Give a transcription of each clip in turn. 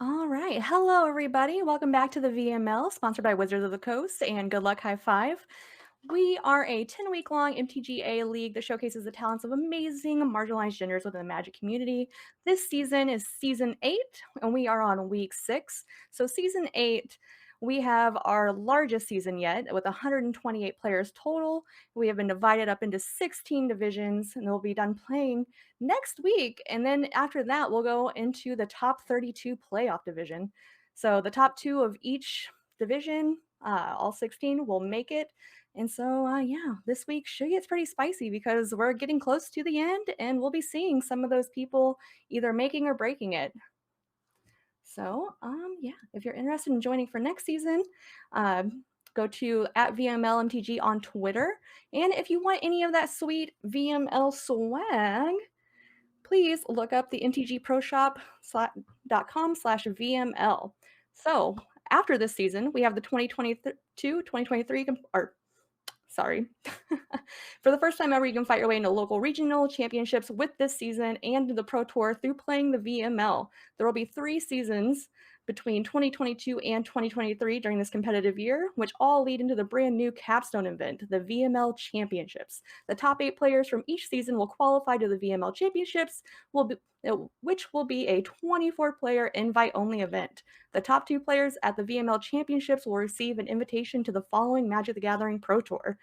All right. Hello, everybody. Welcome back to the VML, sponsored by Wizards of the Coast and Good Luck High Five. We are a 10-week long MTGA league that showcases the talents of amazing marginalized genders within the Magic community. This season is season 8, and we are on week 6. So, season 8, we have our largest season yet with 128 players total. We have been divided up into 16 divisions, and they'll be done playing next week. And then after that, we'll go into the top 32 playoff division. So, the top two of each division, all 16, will make it. And so, yeah, this week should get pretty spicy because we're getting close to the end and we'll be seeing some of those people either making or breaking it. So, yeah, if you're interested in joining for next season, go to at VMLMTG on Twitter. And if you want any of that sweet VML swag, please look up the mtgproshop.com/VML. So, after this season, we have the 2022-2023, or sorry. For the first time ever, you can fight your way into local regional championships with this season and the Pro Tour through playing the VML. There will be 3 seasons between 2022 and 2023 during this competitive year, which all lead into the brand new capstone event, the VML Championships. The top 8 players from each season will qualify to the VML Championships, which will be a 24-player invite-only event. The top 2 players at the VML Championships will receive an invitation to the following Magic the Gathering Pro Tour.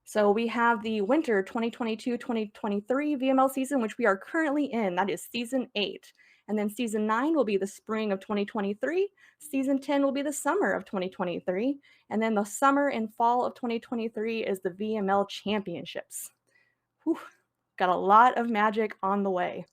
So we have the winter 2022-2023 VML season, which we are currently in. That is season 8. And then season 9 will be the spring of 2023. Season 10 will be the summer of 2023. And then the summer and fall of 2023 is the VML Championships. Whew, got a lot of Magic on the way.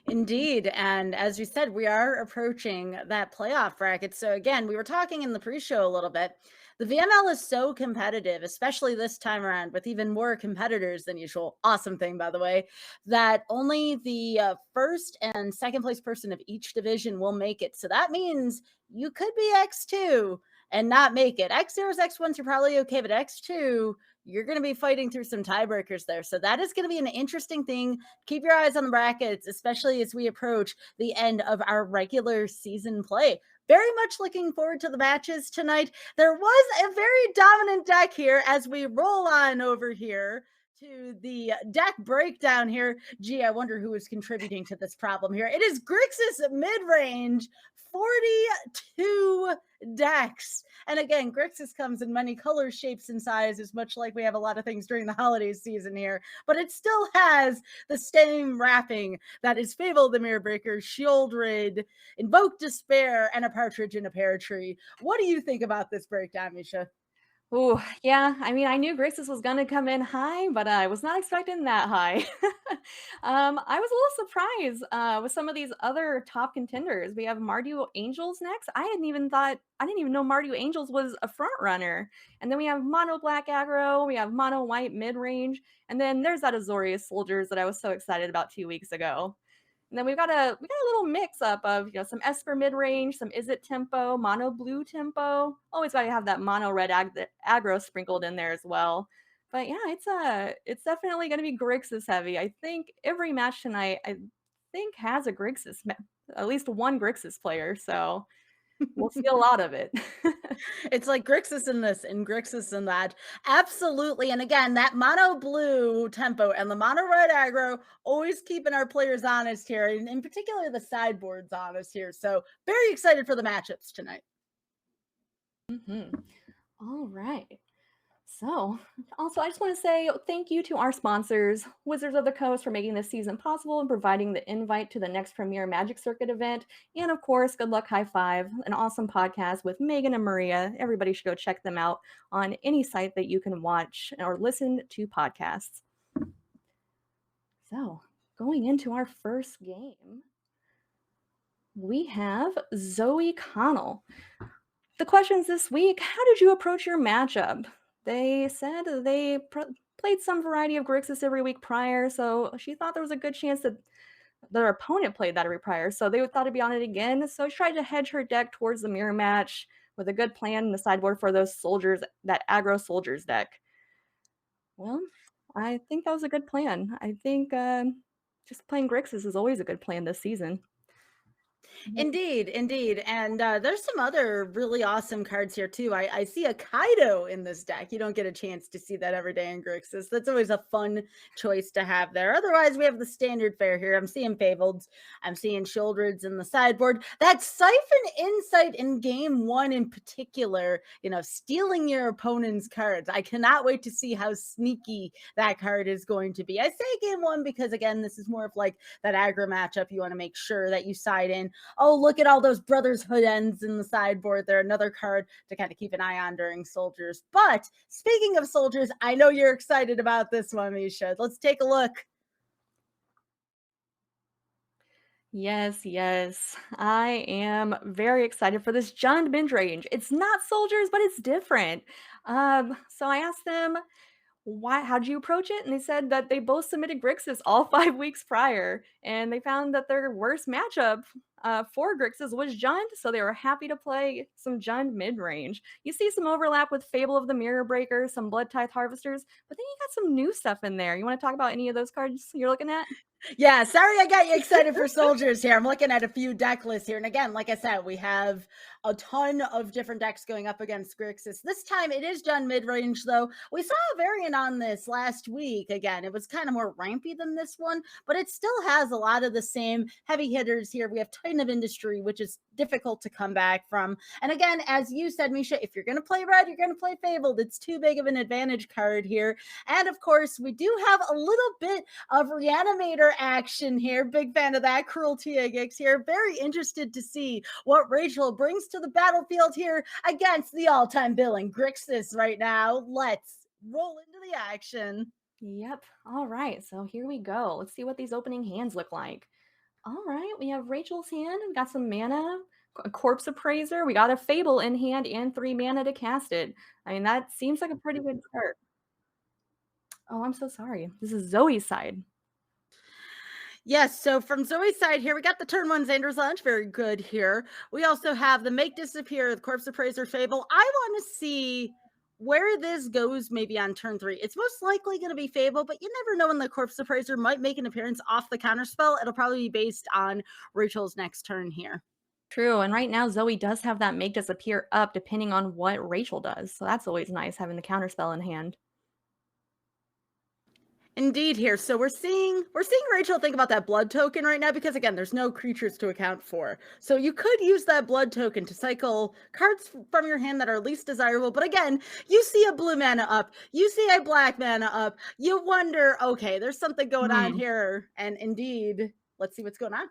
Indeed. And as you said, we are approaching that playoff bracket. So, again, we were talking in the pre show a little bit. The VML is so competitive, especially this time around, with even more competitors than usual. Awesome thing, by the way, that only the first and second place person of each division will make it. So that means you could be X2 and not make it. X0s, X1s are probably okay, but X2, you're going to be fighting through some tiebreakers there. So that is going to be an interesting thing. Keep your eyes on the brackets, especially as we approach the end of our regular season play. Very much looking forward to the matches tonight. There was a very dominant deck here as we roll on over here to the deck breakdown here. Gee, I wonder who is contributing to this problem here. It is Grixis Midrange, 42 decks. And again, Grixis comes in many colors, shapes, and sizes, much like we have a lot of things during the holiday season here. But it still has the same wrapping that is Fable the Mirror Breaker, Shieldred, Invoke Despair, and a Partridge in a Pear Tree. What do you think about this breakdown, Misha? Ooh, yeah. I mean, I knew Grixis was gonna come in high, but I was not expecting that high. I was a little surprised with some of these other top contenders. We have Mardu Angels next. I didn't even know Mardu Angels was a front runner. And then we have Mono Black Aggro, we have Mono White Midrange, and then there's that Azorius Soldiers that I was so excited about 2 weeks ago. And then we got a little mix up of some Esper mid range, some Is It tempo, mono blue tempo. Always got to have that mono red aggro sprinkled in there as well. But yeah, it's definitely going to be Grixis heavy. I think every match tonight has a at least one Grixis player. So we'll see a lot of it. It's like Grixis in this and Grixis in that. Absolutely. And again, that mono blue tempo and the mono red aggro, always keeping our players honest here, and in particular the sideboards honest here. So very excited for the matchups tonight. All right. So, also, I just want to say thank you to our sponsors, Wizards of the Coast, for making this season possible and providing the invite to the next premier Magic Circuit event. And of course, Good Luck High Five, an awesome podcast with Megan and Maria. Everybody should go check them out on any site that you can watch or listen to podcasts. So, going into our first game, we have Zoe Connell. The questions this week: how did you approach your matchup? They said they played some variety of Grixis every week prior, so she thought there was a good chance that their opponent played that every prior, so they thought to be on it again. So she tried to hedge her deck towards the mirror match with a good plan in the sideboard for those soldiers, that aggro soldiers deck. Well, I think that was a good plan. I think just playing Grixis is always a good plan this season. Indeed, indeed. And there's some other really awesome cards here too. I see a Kaido in this deck. You don't get a chance to see that every day in Grixis. That's always a fun choice to have there. Otherwise, we have the standard fare here. I'm seeing Fableds. I'm seeing Shouldreds in the sideboard. That Siphon Insight in game one in particular, stealing your opponent's cards. I cannot wait to see how sneaky that card is going to be. I say game one because, again, this is more of like that aggro matchup. You want to make sure that you side in. Oh, look at all those Brothers Hood ends in the sideboard. They're another card to kind of keep an eye on during Soldiers. But speaking of Soldiers, I know you're excited about this one, Misha. Let's take a look. Yes, yes. I am very excited for this Jund Midrange. It's not Soldiers, but it's different. So I asked them, how'd you approach it? And they said that they both submitted Grixis all 5 weeks prior, and they found that their worst matchup for Grixis was Jund, so they were happy to play some Jund mid-range. You see some overlap with Fable of the Mirror Breaker, some Blood Tithe Harvesters, but then you got some new stuff in there. You want to talk about any of those cards you're looking at? Yeah, sorry I got you excited for Soldiers here. I'm looking at a few deck lists here. And again, like I said, we have a ton of different decks going up against Grixis. This time it is done mid-range, though. We saw a variant on this last week. Again, it was kind of more rampy than this one, but it still has a lot of the same heavy hitters here. We have Titan of Industry, which is difficult to come back from. And again, as you said, Misha, if you're going to play red, you're going to play Fabled. It's too big of an advantage card here. And of course, we do have a little bit of Reanimator action here. Big fan of that. Cruelty Agix here. Very interested to see what Rachel brings to the battlefield here against the all-time billing Grixis right now. Let's roll into the action. Yep. All right. So here we go. Let's see what these opening hands look like. All right. We have Rachel's hand. We got some mana, a Corpse Appraiser. We got a Fable in hand and 3 mana to cast it. I mean, that seems like a pretty good start. Oh, I'm so sorry. This is Zoe's side. Yes, so from Zoe's side here, we got the turn one Xander's Lunch. Very good here. We also have the Make Disappear, the Corpse Appraiser Fable. I want to see where this goes maybe on turn three. It's most likely going to be Fable, but you never know when the Corpse Appraiser might make an appearance off the counterspell. It'll probably be based on Rachel's next turn here. True. And right now, Zoe does have that Make Disappear up depending on what Rachel does. So that's always nice having the counterspell in hand. Indeed here. So we're seeing Rachel think about that blood token right now because again, there's no creatures to account for. So you could use that blood token to cycle cards from your hand that are least desirable. But again, you see a blue mana up, you see a black mana up, you wonder, okay, there's something going on here. And indeed, let's see what's going on.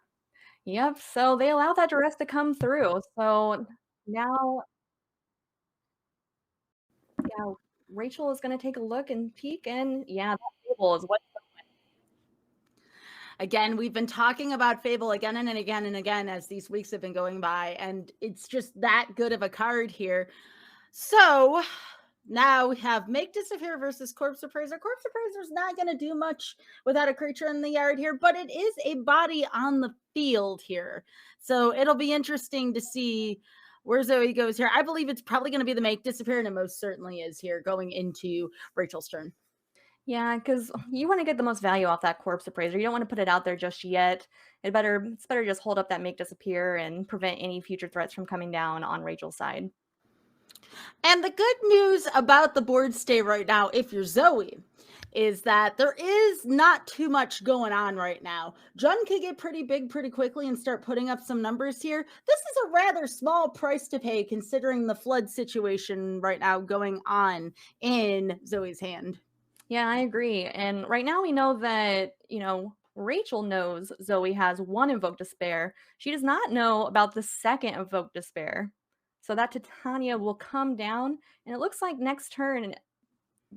Yep. So they allow that duress to come through. So now, yeah, Rachel is going to take a look and peek, and yeah, that Fable is what. Again, we've been talking about Fable again and again and again as these weeks have been going by, and it's just that good of a card here. So now we have Make Disappear versus Corpse Appraiser. Corpse Appraiser is not going to do much without a creature in the yard here, but it is a body on the field here. So it'll be interesting to see where Zoe goes here. I believe it's probably going to be the Make Disappear, and it most certainly is here going into Rachel's turn. Yeah, because you want to get the most value off that Corpse Appraiser. You don't want to put it out there just yet. It's better just hold up that Make Disappear and prevent any future threats from coming down on Rachel's side. And the good news about the board state right now, if you're Zoe, is that there is not too much going on right now. Jund could get pretty big pretty quickly and start putting up some numbers here. This is a rather small price to pay considering the flood situation right now going on in Zoe's hand. Yeah, I agree. And right now we know that, Rachel knows Zoe has 1 Invoke Despair. She does not know about the second Invoke Despair. So that Titania will come down, and it looks like next turn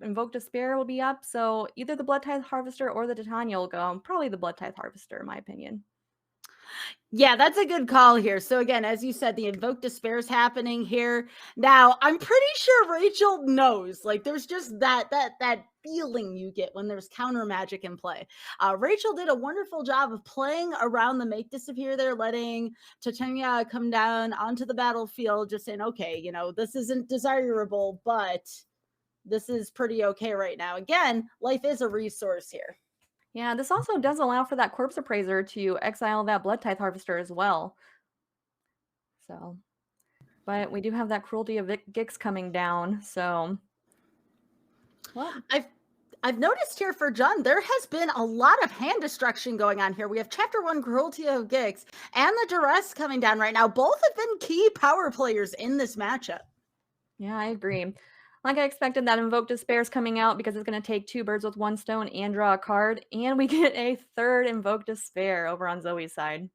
Invoke Despair will be up. So either the Blood Tithe Harvester or the Titania will go. Probably the Blood Tithe Harvester, in my opinion. Yeah, that's a good call here. So again, as you said, the Invoke Despair is happening here. Now, I'm pretty sure Rachel knows. Like, there's just that feeling you get when there's counter magic in play. Rachel did a wonderful job of playing around the Make Disappear there, letting Titania come down onto the battlefield, just saying, okay, this isn't desirable, but this is pretty okay right now. Again, life is a resource here. Yeah, this also does allow for that Corpse Appraiser to exile that Blood Tithe Harvester as well. So, but we do have that Cruelty of Gix coming down. So, well, I've noticed here for John, there has been a lot of hand destruction going on here. We have Chapter 1 Cruelty of Gix and the Duress coming down right now. Both have been key power players in this matchup. yeah, I agree. Like I expected, that Invoke Despair is coming out because it's going to take 2 birds with 1 stone and draw a card, and we get a third Invoke Despair over on Zoe's side.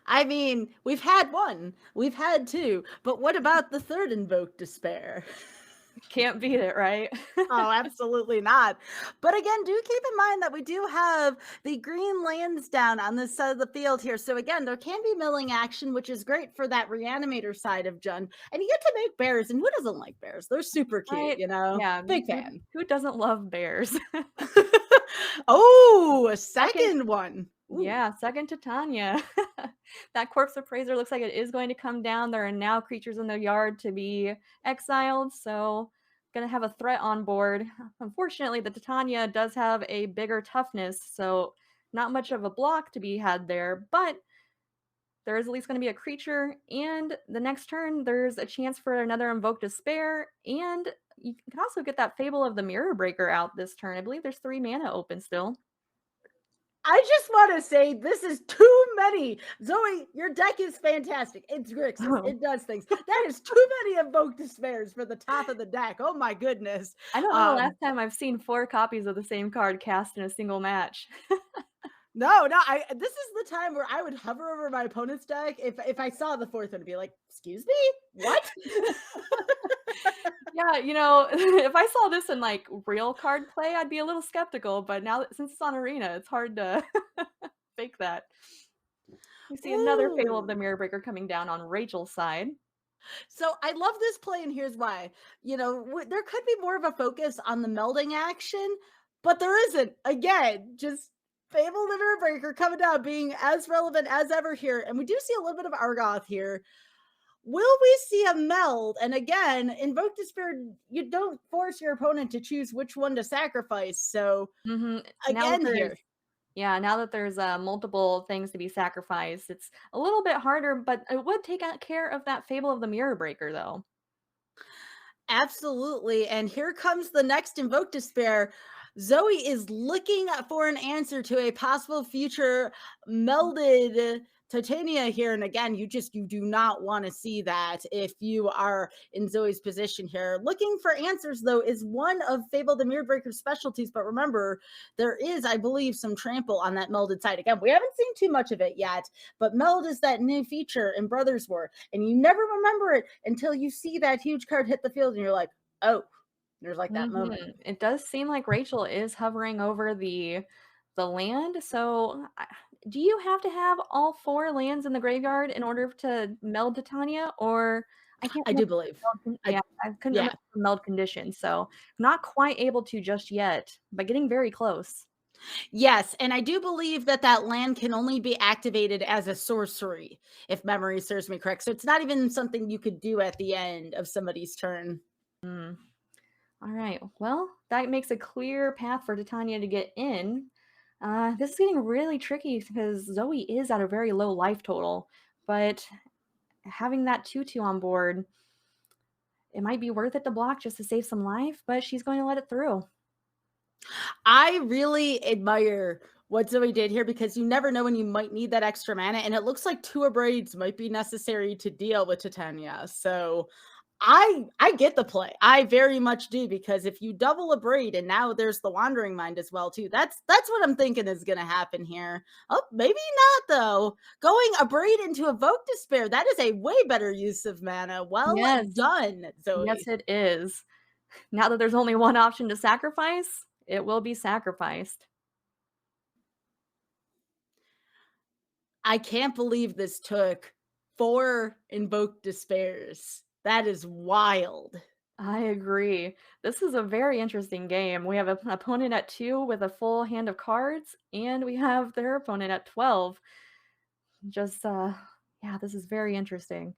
I mean, we've had 1, we've had 2, but what about the third Invoke Despair? Can't beat it, right? Oh, absolutely not. But again, do keep in mind that we do have the green lands down on this side of the field here. So again, there can be milling action, which is great for that reanimator side of Jun. And you get to make bears, and who doesn't like bears? They're super cute, Right? you know? Yeah. Big fan. Who doesn't love bears? Oh, a Second, second one. Ooh. yeah, second Titania. That Corpse Appraiser looks like it is going to come down. There are now creatures in the yard to be exiled, so gonna have a threat on board. Unfortunately, the Titania does have a bigger toughness, so not much of a block to be had there, but there is at least going to be a creature, and the next turn there's a chance for another Invoke Despair, and you can also get that Fable of the Mirror Breaker out this turn. I believe there's 3 mana open still. I just want to say this is too many. Zoe, your deck is fantastic. It's Grixis. Oh. It does things. That is too many Invoke Despairs for the top of the deck. Oh my goodness. I don't know the last time I've seen 4 copies of the same card cast in a single match. No, this is the time where I would hover over my opponent's deck if I saw the fourth one and be like, excuse me? What? Yeah, you know, if I saw this in like real card play, I'd be a little skeptical, but now that since it's on Arena, it's hard to fake that. We see another Fable of the Ooh. Mirror Breaker coming down on Rachel's side. So I love this play, and here's why. You know, there could be more of a focus on the melding action, but there isn't. Again, just Fable Liver Breaker coming down, being as relevant as ever here. And we do see a little bit of Argoth here. Will we see a meld? And again, Invoke Despair, you don't force your opponent to choose which one to sacrifice. So again here. Yeah, now that there's multiple things to be sacrificed, it's a little bit harder, but it would take care of that Fable of the Mirror Breaker, though. Absolutely. And here comes the next Invoke Despair. Zoe is looking for an answer to a possible future melded Titania here. And again, you do not want to see that if you are in Zoe's position here. Looking for answers, though, is one of Fable the Mirror Breaker's specialties. But remember, there is, I believe, some trample on that melded side. Again, we haven't seen too much of it yet, but meld is that new feature in Brothers War. And you never remember it until you see that huge card hit the field and you're like, oh, there's like that moment. It does seem like Rachel is hovering over the land. So, do you have to have all 4 lands in the graveyard in order to meld Titania, or I can't I do believe. yeah, I couldn't remember the meld condition, so not quite able to just yet, but getting very close. Yes, and I do believe that that land can only be activated as a sorcery, if memory serves me correct. So it's not even something you could do at the end of somebody's turn. All right. Well, that makes a clear path for Titania to get in. This is getting really tricky because Zoe is at a very low life total, but having that 2/2 on board, it might be worth it to block just to save some life, but she's going to let it through. I really admire what Zoe did here because you never know when you might need that extra mana, and it looks like 2 abrades might be necessary to deal with Titania. So I get the play. I very much do, because if you double abrade and now there's the Wandering Mind as well too, that's what I'm thinking is going to happen here. Oh, maybe not though. Going abrade into Evoke Despair, that is a way better use of mana. Well done, Zoe. Yes, it is. Now that there's only one option to sacrifice, it will be sacrificed. I can't believe this took 4 Invoke Despairs. That is wild. I agree. This is a very interesting game. We have an opponent at 2 with a full hand of cards, and we have their opponent at 12. Just, yeah, this is very interesting.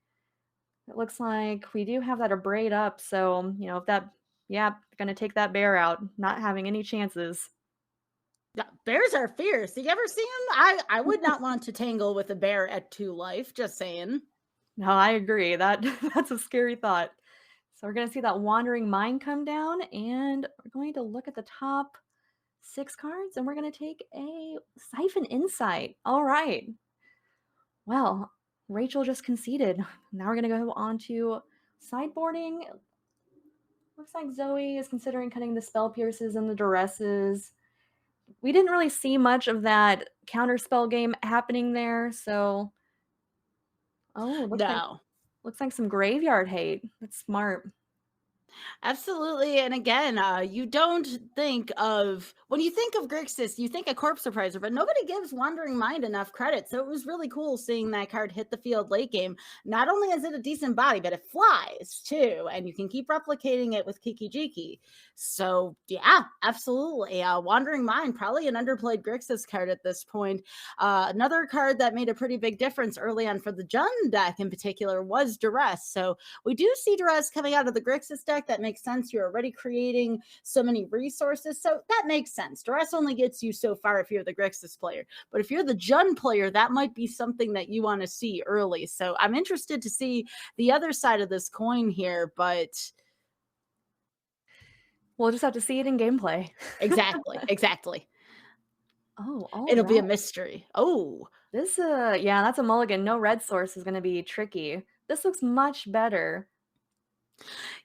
It looks like we do have that abrade up, so, you know, if that, yeah, gonna take that bear out, not having any chances. Yeah, bears are fierce. You ever see them? I would not want to tangle with a bear at 2 life, just saying. No, I agree. That that's a scary thought. So we're gonna see that Wandering Mind come down, and we're going to look at the top 6 cards, and we're gonna take a Siphon Insight. All right. Well, Rachel just conceded. Now we're gonna go on to sideboarding. Looks like Zoe is considering cutting the Spell Pierces and the Duresses. We didn't really see much of that counterspell game happening there, so oh, No. looks like some graveyard hate. That's smart. Absolutely. And again, you don't think of, when you think of Grixis, you think a Corpse Surpriser, but nobody gives Wandering Mind enough credit. So it was really cool seeing that card hit the field late game. Not only is it a decent body, but it flies too. And you can keep replicating it with Kiki Jiki. So yeah, absolutely. Wandering Mind, probably an underplayed Grixis card at this point. Another card that made a pretty big difference early on for the Jund deck in particular was Duress. So we do see Duress coming out of the Grixis deck. That makes sense. You're already creating so many resources. So that makes sense. Duress only gets you so far if you're the Grixis player. But if you're the Jund player, that might be something that you want to see early. So I'm interested to see the other side of this coin here. But We'll just have to see it in gameplay. exactly, exactly. Oh, all It'll be a right. mystery. Oh, This, yeah, that's a mulligan. No red source is gonna be tricky. This looks much better.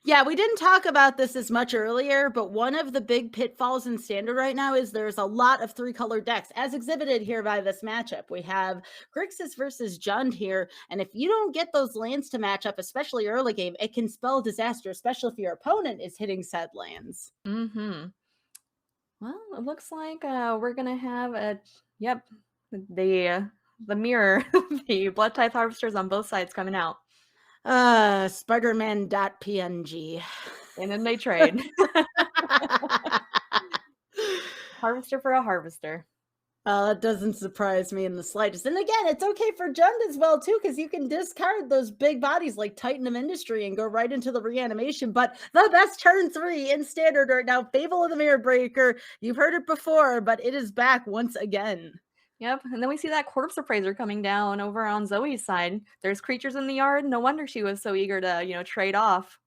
yeah, we didn't talk about this as much earlier, but one of the big pitfalls in standard right now is there's a lot of three-color decks, as exhibited here by this matchup. We have Grixis versus Jund here, and if you don't get those lands to match up, especially early game, it can spell disaster, especially if your opponent is hitting said lands. Mhm. Well, it looks like, we're gonna have a yep, the mirror, the Blood Tithe Harvesters on both sides coming out, Spider-Man.png. and then they trade. Harvester for a harvester. That doesn't surprise me in the slightest. And again, it's okay for Jund as well, too, because you can discard those big bodies like Titan of Industry and go right into the reanimation. But the best turn 3 in standard right now, Fable of the Mirror Breaker. You've heard it before, but it is back once again. Yep, and then we see that Corpse Appraiser coming down over on Zoe's side. There's creatures in the yard, no wonder she was so eager to, trade off.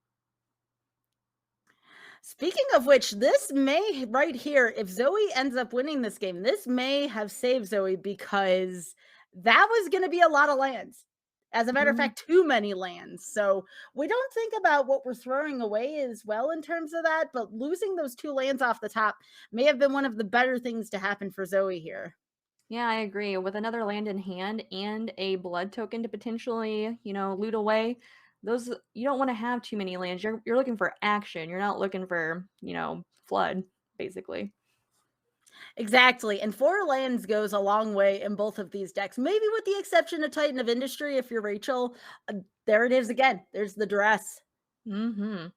Speaking of which, this may right here, if Zoe ends up winning this game, this may have saved Zoe because that was going to be a lot of lands. As a matter of Mm. fact, too many lands. So we don't think about what we're throwing away as well in terms of that, but losing those 2 lands off the top may have been one of the better things to happen for Zoe here. Yeah, I agree. With another land in hand and a blood token to potentially, loot away, those you don't want to have too many lands. You're looking for action. You're not looking for, flood, basically. Exactly. And 4 lands goes a long way in both of these decks. Maybe with the exception of Titan of Industry if you're Rachel. There it is again. There's the dress. Mm-hmm.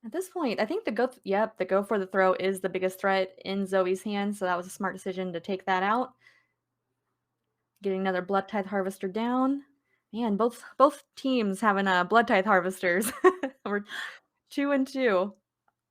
At this point, I think the go for the throw is the biggest threat in Zoe's hands, so that was a smart decision to take that out. Getting another Blood Tithe Harvester down. Man, both teams having Blood Tithe Harvesters. We're 2 and 2.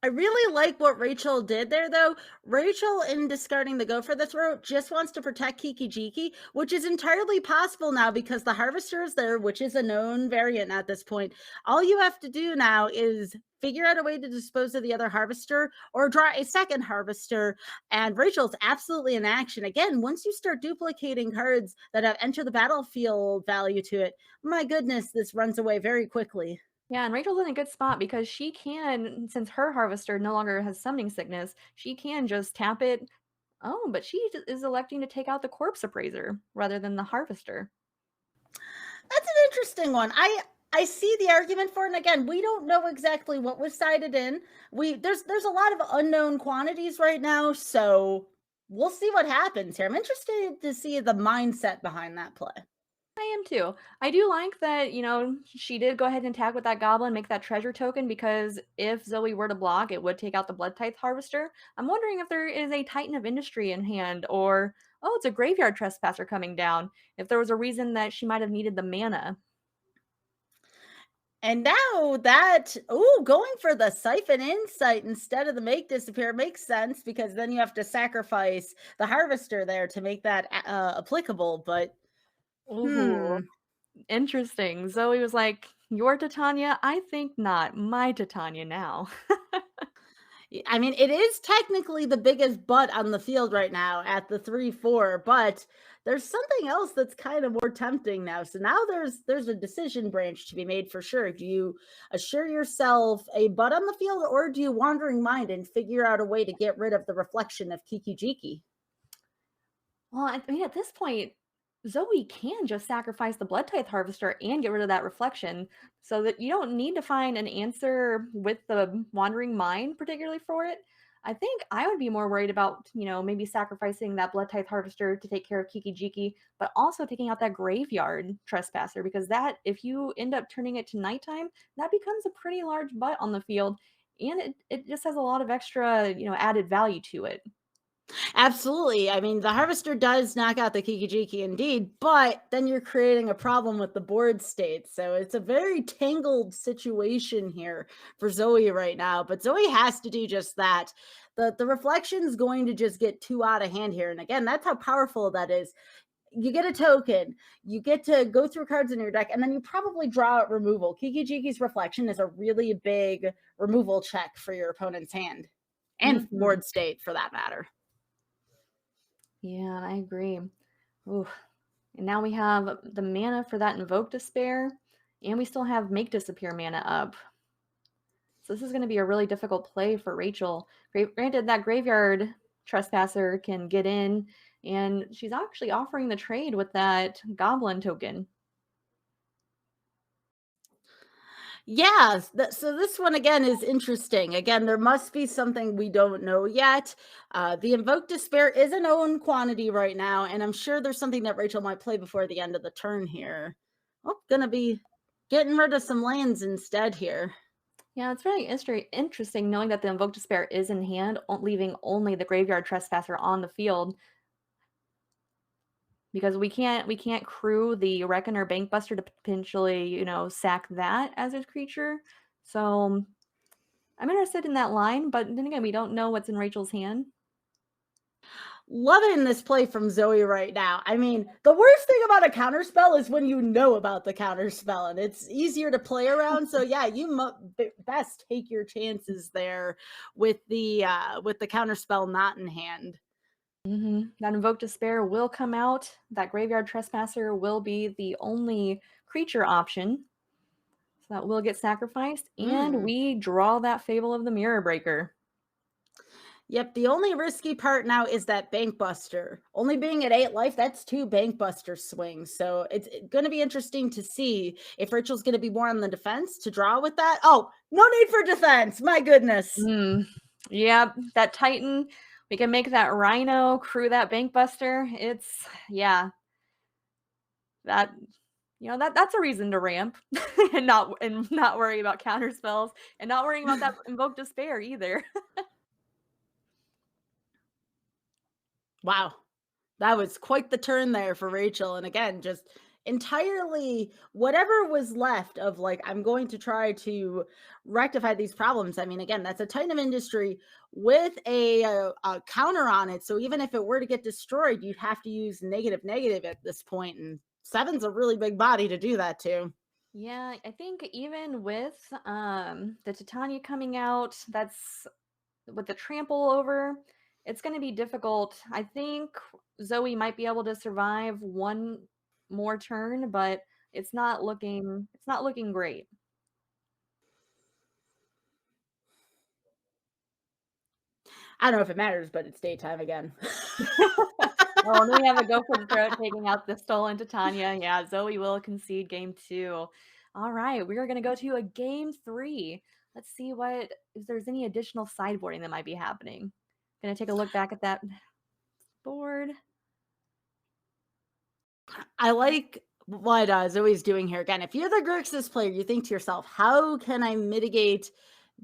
I really like what Rachel did there, though. Rachel, in discarding the go for the throat, just wants to protect Kiki Jiki, which is entirely possible now because the Harvester is there, which is a known variant at this point. All you have to do now is figure out a way to dispose of the other Harvester or draw a second Harvester, and Rachel's absolutely in action. Again, once you start duplicating cards that have enter the battlefield value to it, my goodness, this runs away very quickly. Yeah, and Rachel's in a good spot because she can, since her Harvester no longer has Summoning Sickness, she can just tap it. Oh, but is electing to take out the Corpse Appraiser rather than the Harvester. That's an interesting one. I see the argument for it. And again, we don't know exactly what was sided in. There's a lot of unknown quantities right now, so we'll see what happens here. I'm interested to see the mindset behind that play. I am too. I do like that, she did go ahead and tag with that goblin, make that treasure token, because if Zoe were to block, it would take out the Blood Tithe Harvester. I'm wondering if there is a Titan of Industry in hand, or, oh, it's a Graveyard Trespasser coming down. If there was a reason that she might have needed the mana. And now that, going for the Siphon Insight instead of the Make Disappear makes sense because then you have to sacrifice the Harvester there to make that applicable. But, Ooh. Interesting. Zoe was like, "Your Titania? I think not. My Titania now." I mean, it is technically the biggest butt on the field right now at the 3-4, but there's something else that's kind of more tempting now. So now there's a decision branch to be made for sure. Do you assure yourself a butt on the field, or do you wandering mind and figure out a way to get rid of the reflection of Kiki Jiki? Well, I mean, at this point, Zoe can just sacrifice the Blood Tithe Harvester and get rid of that reflection so that you don't need to find an answer with the Wandering Mind, particularly for it. I think I would be more worried about, maybe sacrificing that Blood Tithe Harvester to take care of Kiki Jiki, but also taking out that Graveyard Trespasser, because that, if you end up turning it to nighttime, that becomes a pretty large butt on the field, and it just has a lot of extra, added value to it. Absolutely. I mean, the harvester does knock out the Kikijiki indeed, but then you're creating a problem with the board state. So it's a very tangled situation here for Zoe right now. But Zoe has to do just that. The reflection's going to just get too out of hand here. And again, that's how powerful that is. You get a token, you get to go through cards in your deck, and then you probably draw out removal. Kikijiki's reflection is a really big removal check for your opponent's hand and Mhm. board state for that matter. Yeah, I agree. Ooh. And now we have the mana for that Invoke Despair, and we still have Make Disappear mana up. So this is going to be a really difficult play for Rachel. Granted, that Graveyard Trespasser can get in, and she's actually offering the trade with that Goblin token. Yeah, so this one again is interesting. Again, there must be something we don't know yet. The Invoke Despair is a known quantity right now, and I'm sure there's something that Rachel might play before the end of the turn here. Oh, gonna be getting rid of some lands instead here. Yeah, it's really interesting knowing that the Invoke Despair is in hand, leaving only the Graveyard Trespasser on the field. Because we can't crew the Reckoner Bankbuster to potentially, sack that as a creature. So I'm interested in that line, but then again, we don't know what's in Rachel's hand. Loving this play from Zoe right now. I mean, the worst thing about a counter spell is when you know about the counter spell and it's easier to play around. So yeah, you best take your chances there with the counter spell not in hand. That Invoke Despair will come out. That Graveyard Trespasser will be the only creature option. So that will get sacrificed. And Mm. we draw that Fable of the Mirror Breaker. Yep, the only risky part now is that Bankbuster. Only being at 8 life, that's 2 Bankbuster swings. So it's going to be interesting to see if Rachel's going to be more on the defense to draw with that. Oh, no need for defense. My goodness. Yeah, that Titan, we can make that Rhino, crew that Bankbuster. Yeah, that that's a reason to ramp and not worry about counter spells and not worrying about that Invoke Despair either. Wow. That was quite the turn there for Rachel. And again, just entirely whatever was left of like, I'm going to try to rectify these problems. I mean, again, that's a Titan of Industry with a counter on it. So even if it were to get destroyed, you'd have to use negative negative at this point. And 7's a really big body to do that too. Yeah, I think even with the Titania coming out, that's with the trample over, it's going to be difficult. I think Zoe might be able to survive one more turn, but it's not looking great. I don't know if it matters, but it's daytime again. Oh, and then we have a go for the throat taking out the stolen Titania. Yeah, Zoe will concede game 2. All right, we are going to go to a game 3. Let's see if there's any additional sideboarding that might be happening. Going to take a look back at that board. I like what Zoe's doing here. Again, if you're the Grixis player, you think to yourself, how can I mitigate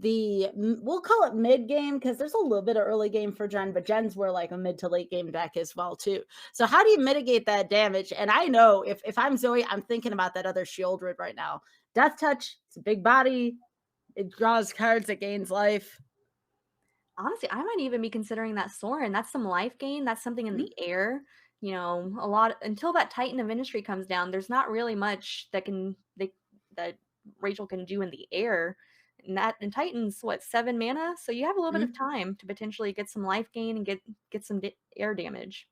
we'll call it mid game because there's a little bit of early game for Jen, but Jen's were like a mid to late game deck as well too. So how do you mitigate that damage? And I know if I'm Zoe, I'm thinking about that other Shieldred right now. Death Touch, it's a big body. It draws cards, it gains life. Honestly, I might even be considering that Sorin. That's some life gain. That's something in the air. a lot until that Titan of Industry comes down. There's not really much that Rachel can do in the air. And Titan's what, 7 mana, so you have a little bit of Mhm. time to potentially get some life gain and get some air damage.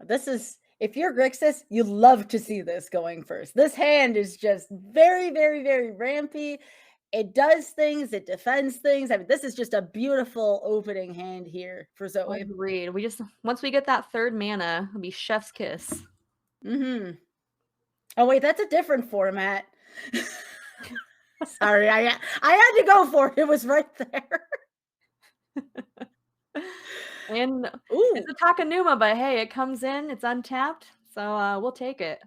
This is if you're Grixis, you love to see this going first. This hand is just very, very, very rampy. It does things, it defends things. I mean, this is just a beautiful opening hand here for Zoe. Agreed. Once we get that third mana, it'll be chef's kiss. Mhm. Oh wait, that's a different format. Sorry, I had to go for it. It was right there. And it's Ooh, a Takanuma, but hey, it comes in, it's untapped, so we'll take it.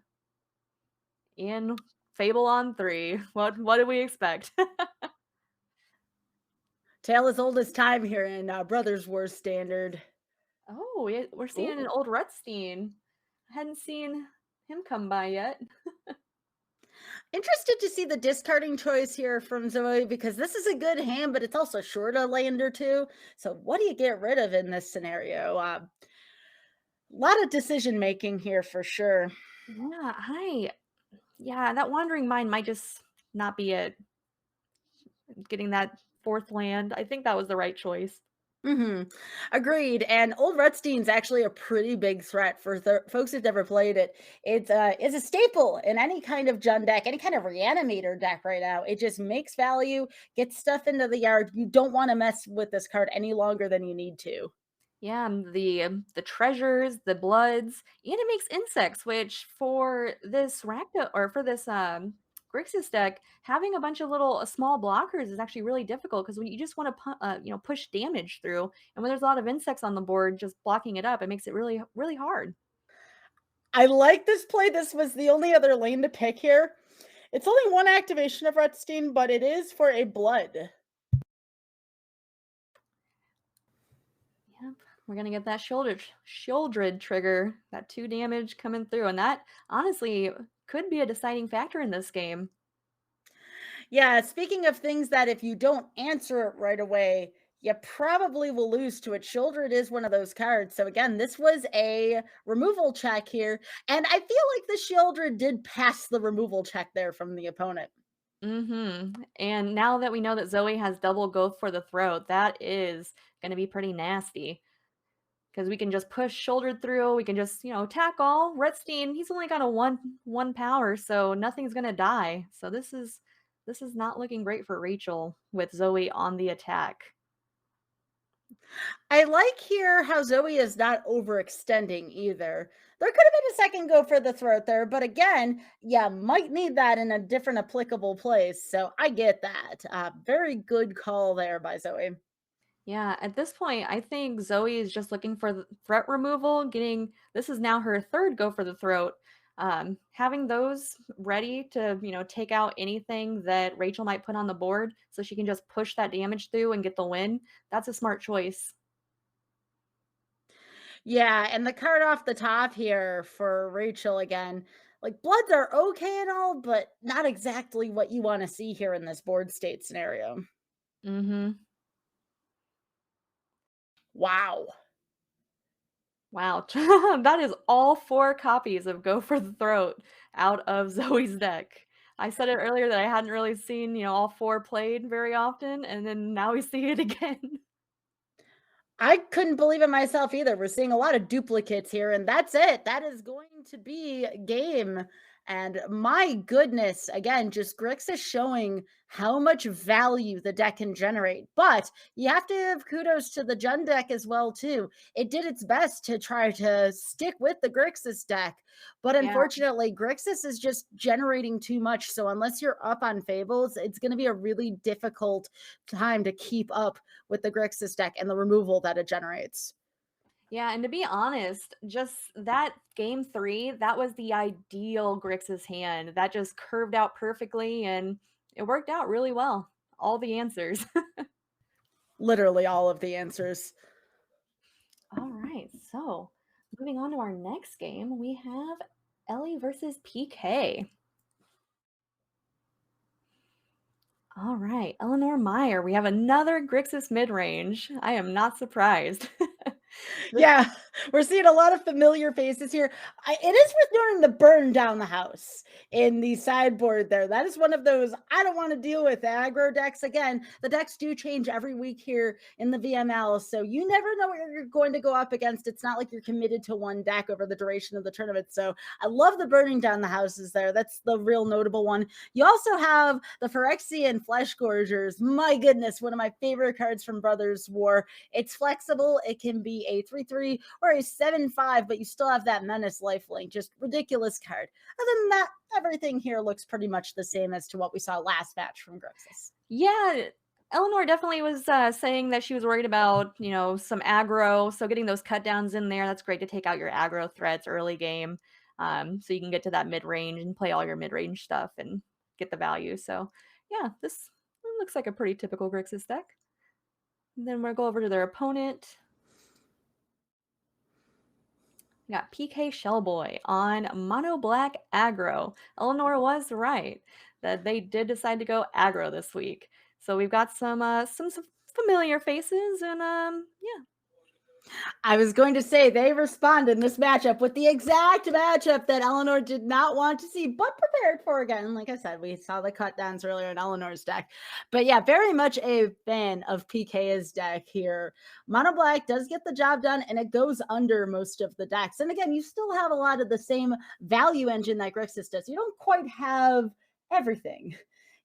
And Fable on 3. What do we expect? tale as old as time here in Brothers War Standard. Oh, we're seeing an Ooh. old Rutstein. I hadn't seen him come by yet. Interested to see the discarding choice here from Zoe because this is a good hand, but it's also short a land or two. So, what do you get rid of in this scenario? A lot of decision making here for sure. Yeah, that Wandering Mind might just not be it. Getting that fourth land, I think that was the right choice. Agreed. And Old Rutstein's actually a pretty big threat for folks who've never played it. It's a staple in any kind of Jund deck, any kind of Reanimator deck right now. It just makes value, gets stuff into the yard. You don't want to mess with this card any longer than you need to. Yeah, and the treasures, the bloods, and it makes insects, which for this Rakdos or for this Grixis deck, having a bunch of little small blockers is actually really difficult because when you just want to push damage through, and when there's a lot of insects on the board, just blocking it up, it makes it really really hard. I like this play. This was the only other lane to pick here. It's only one activation of Rutstein, but it is for a blood. Yep, we're gonna get that Shieldred trigger, that 2 damage coming through, and that honestly could be a deciding factor in this game. Yeah, speaking of things that if you don't answer it right away, you probably will lose to it. Shoulder, it is one of those cards. So again, this was a removal check here. And I feel like the Shoulder did pass the removal check there from the opponent. And now that we know that Zoe has double go for the throat, that is gonna be pretty nasty. Because we can just push shouldered through, we can just, attack all. Redstein, he's only got a one power, so nothing's gonna die. So this is not looking great for Rachel with Zoe on the attack. I like here how Zoe is not overextending either. There could have been a second go for the throat there, but again, yeah, might need that in a different applicable place. So I get that. Very good call there by Zoe. Yeah, at this point, I think Zoe is just looking for the threat removal, this is now her third go for the throat. Having those ready to, take out anything that Rachel might put on the board so she can just push that damage through and get the win. That's a smart choice. Yeah, and the card off the top here for Rachel again. Like bloods are okay and all, but not exactly what you want to see here in this board state scenario. Mm-hmm. Wow. Wow. That is all 4 copies of Go for the Throat out of Zoe's deck. I said it earlier that I hadn't really seen, all 4 played very often, and then now we see it again. I couldn't believe it myself either. We're seeing a lot of duplicates here, and that's it. That is going to be game. And my goodness, again, just Grixis showing how much value the deck can generate. But you have to give kudos to the Jund deck as well, too. It did its best to try to stick with the Grixis deck. But Yeah. unfortunately, Grixis is just generating too much. So unless you're up on Fables, it's going to be a really difficult time to keep up with the Grixis deck and the removal that it generates. Yeah, and to be honest, just that game 3, that was the ideal Grixis hand. That just curved out perfectly, and it worked out really well. All the answers. Literally all of the answers. All right, so moving on to our next game, we have Ellie versus PK. All right, Eleanor Meyer. We have another Grixis midrange. I am not surprised. This Yeah. We're seeing a lot of familiar faces here. It is worth noting the burn down the house in the sideboard there. That is one of those I don't want to deal with aggro decks. Again, the decks do change every week here in the VML, so you never know what you're going to go up against. It's not like you're committed to one deck over the duration of the tournament. So I love the burning down the houses there. That's the real notable one. You also have the Phyrexian Flesh Gorgers. My goodness, one of my favorite cards from Brothers War. It's flexible. It can be a 3/3 or a 7/5, but you still have that menace lifelink. Just ridiculous card. Other than that, everything here looks pretty much the same as to what we saw last match from Grixis. Yeah, Eleanor definitely was saying that she was worried about, some aggro. So getting those cut downs in there, that's great to take out your aggro threats early game. So you can get to that mid-range and play all your mid-range stuff and get the value. So yeah, this looks like a pretty typical Grixis deck. And then we'll go over to their opponent. We got PK Shellboy on Mono Black Aggro. Eleanor was right that they did decide to go aggro this week. So we've got some familiar faces, and yeah. I was going to say they respond in this matchup with the exact matchup that Eleanor did not want to see, but prepared for again. Like I said, we saw the cut downs earlier in Eleanor's deck. But yeah, very much a fan of PK's deck here. Mono Black does get the job done, and it goes under most of the decks. And again, you still have a lot of the same value engine that Grixis does. You don't quite have everything.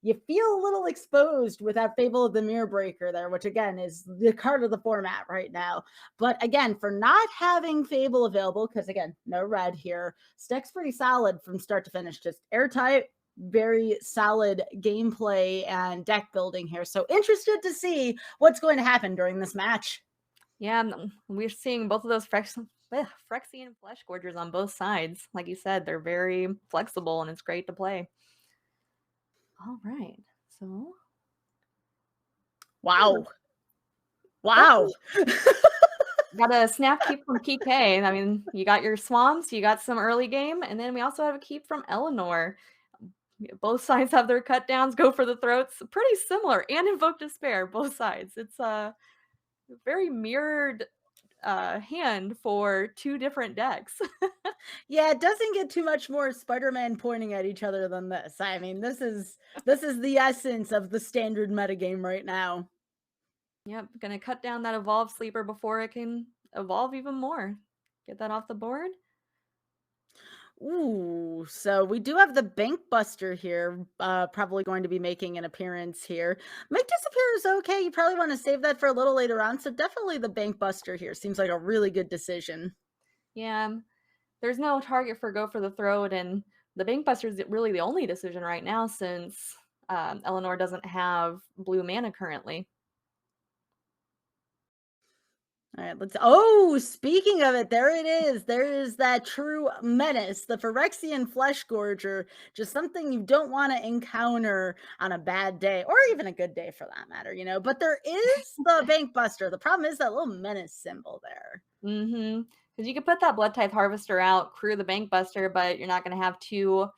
You feel a little exposed with that Fable of the Mirror Breaker there, which again is the card of the format right now. But again, for not having Fable available, because again, no red here, deck's pretty solid from start to finish. Just airtight, very solid gameplay and deck building here. So interested to see what's going to happen during this match. Yeah, we're seeing both of those Phyrexian Flesh Gorgers on both sides. Like you said, they're very flexible, and it's great to play. All right, so wow. Got a snap keep from PK. I mean, you got your swamps, you got some early game, and then we also have a keep from Eleanor. Both sides have their cut downs, go for the throats. Pretty similar, and Invoke Despair, both sides. It's a very mirrored hand for two different decks. Yeah, it doesn't get too much more Spider-Man pointing at each other than this. I mean, this is the essence of the standard metagame right now. Yep, gonna cut down that Evolve Sleeper before it can evolve even more. Get that off the board. Ooh, so we do have the Bank Buster here, probably going to be making an appearance here. Make Disappear is okay. You probably want to save that for a little later on. So definitely the Bank Buster here seems like a really good decision. Yeah, there's no target for go for the throat, and the Bank Buster is really the only decision right now since Eleanor doesn't have blue mana currently. All right, speaking of it, there it is. There is that true menace, the Phyrexian Flesh Gorger, just something you don't want to encounter on a bad day, or even a good day for that matter, But there is the Bank Buster. The problem is that little menace symbol there. Mm-hmm. Because you could put that Blood Tithe Harvester out, crew the Bank Buster, but you're not going to have two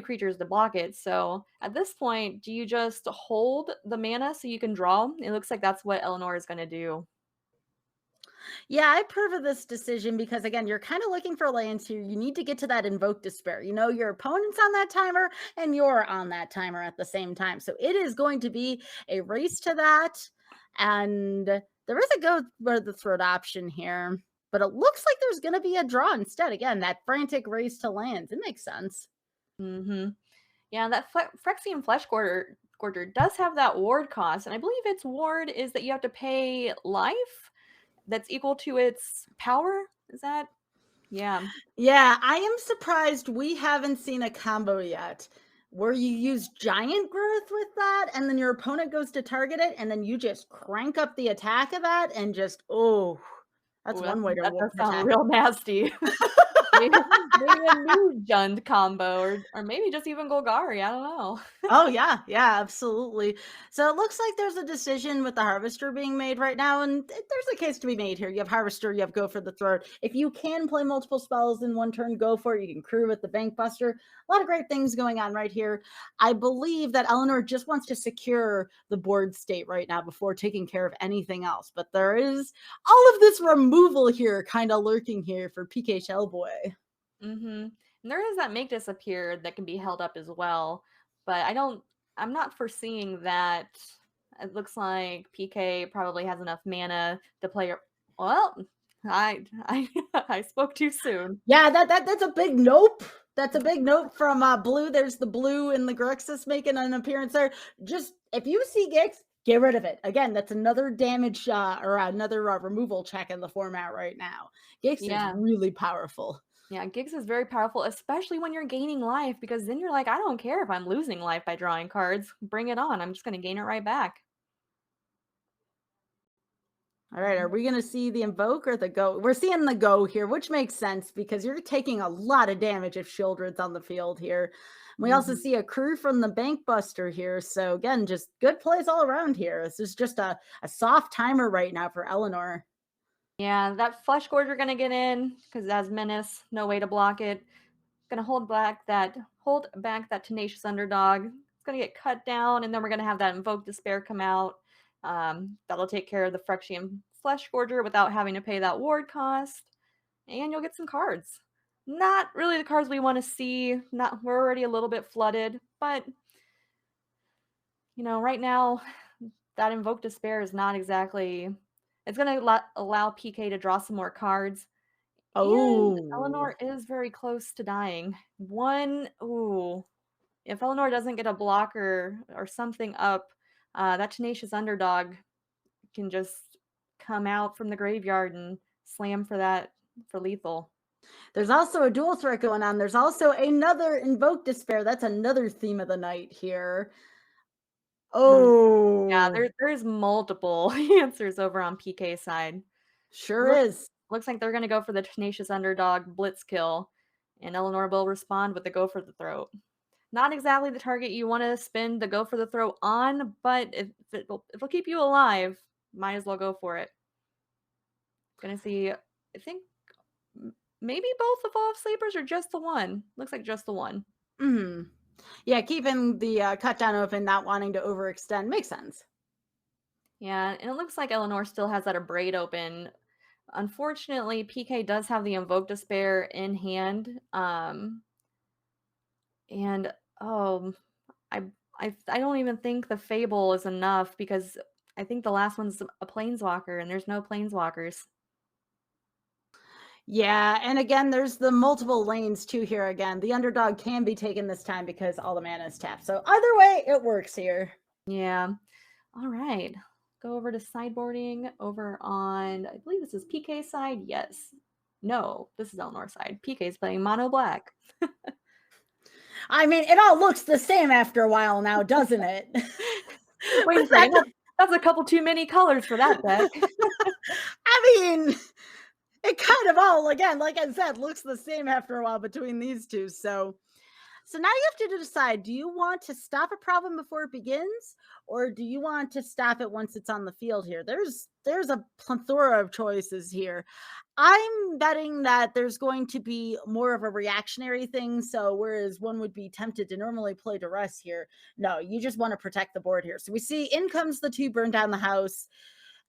creatures to block it. So at this point, do you just hold the mana so you can draw? It looks like that's what Eleanor is going to do. Yeah, I approve of this decision because, again, you're kind of looking for lands here. You need to get to that Invoke Despair. Your opponent's on that timer and you're on that timer at the same time. So it is going to be a race to that. And there is a go for the throat option here. But it looks like there's going to be a draw instead. Again, that frantic race to lands. It makes sense. Mm-hmm. Yeah, that Phyrexian Flesh Gorger does have that ward cost. And I believe its ward is that you have to pay life that's equal to its power. Is that? Yeah. Yeah, I am surprised we haven't seen a combo yet where you use Giant Growth with that and then your opponent goes to target it and then you just crank up the attack of that and just, that's one way to that does sound attack. real nasty. maybe a new Jund combo or maybe just even Golgari. I don't know. Oh, yeah, absolutely. So it looks like there's a decision with the Harvester being made right now, and there's a case to be made here. You have Harvester, you have Go for the Throat. If you can play multiple spells in one turn, go for it. You can crew with the Bank Buster. A lot of great things going on right here. I believe that Eleanor just wants to secure the board state right now before taking care of anything else. But there is all of this removal here kind of lurking here for PK Shellboy. Mm-hmm. And there is that make disappear that can be held up as well, but I'm not foreseeing that. It looks like PK probably has enough mana to play. Well, I I spoke too soon. Yeah, that's a big nope. That's a big nope from blue. There's the blue and the Grixis making an appearance there. Just if you see Gix, get rid of it. Again, that's another damage or another removal check in the format right now. Gix is Yeah. really powerful. Yeah, Gigs is very powerful, especially when you're gaining life, because then you're like, I don't care if I'm losing life by drawing cards. Bring it on. I'm just going to gain it right back. All right, are we going to see the invoke or the go? We're seeing the go here, which makes sense because you're taking a lot of damage if Shieldred's on the field here. We also see a crew from the Bank Buster here. So again, just good plays all around here. This is just a soft timer right now for Eleanor. Yeah, that Flesh Gorger going to get in because it has Menace. No way to block it. Going to hold back that Tenacious Underdog. It's going to get cut down, and then we're going to have that Invoke Despair come out. That'll take care of the Phyrexian Flesh Gorger without having to pay that ward cost. And you'll get some cards. Not really the cards we want to see. We're already a little bit flooded, but right now that Invoke Despair is not exactly. It's going to allow PK to draw some more cards. And Eleanor is very close to dying. If Eleanor doesn't get a blocker or something up, that Tenacious Underdog can just come out from the graveyard and slam for lethal. There's also a dual threat going on. There's also another Invoke Despair. That's another theme of the night here. Yeah, there's multiple answers over on PK side. Sure is. Looks like they're going to go for the Tenacious Underdog blitz kill, and Eleanor will respond with the go for the throat. Not exactly the target you want to spend the go for the throat on, but if it'll keep you alive, might as well go for it. Gonna see, I think maybe both Evolved Sleepers or just the one. Looks like just the one. Yeah, keeping the cut down open, not wanting to overextend makes sense. Yeah, and it looks like Eleanor still has that Abrade open. Unfortunately, PK does have the Invoke Despair in hand. And I don't even think the Fable is enough because I think the last one's a Planeswalker, and there's no Planeswalkers. Yeah, and again, there's the multiple lanes too here again. The underdog can be taken this time because all the mana is tapped. So either way, it works here. Yeah. All right. Go over to sideboarding over on, I believe this is PK side. Yes. No, this is Eleanor side. PK is playing mono black. I mean, it all looks the same after a while now, doesn't it? Wait a second. That's a couple too many colors for that deck. I mean, it kind of all, again, like I said, looks the same after a while between these two. So now you have to decide, do you want to stop a problem before it begins, or do you want to stop it once it's on the field here? There's a plethora of choices here. I'm betting that there's going to be more of a reactionary thing. So whereas one would be tempted to normally play duress here, no, you just want to protect the board here. So we see in comes the 2 burn down the house.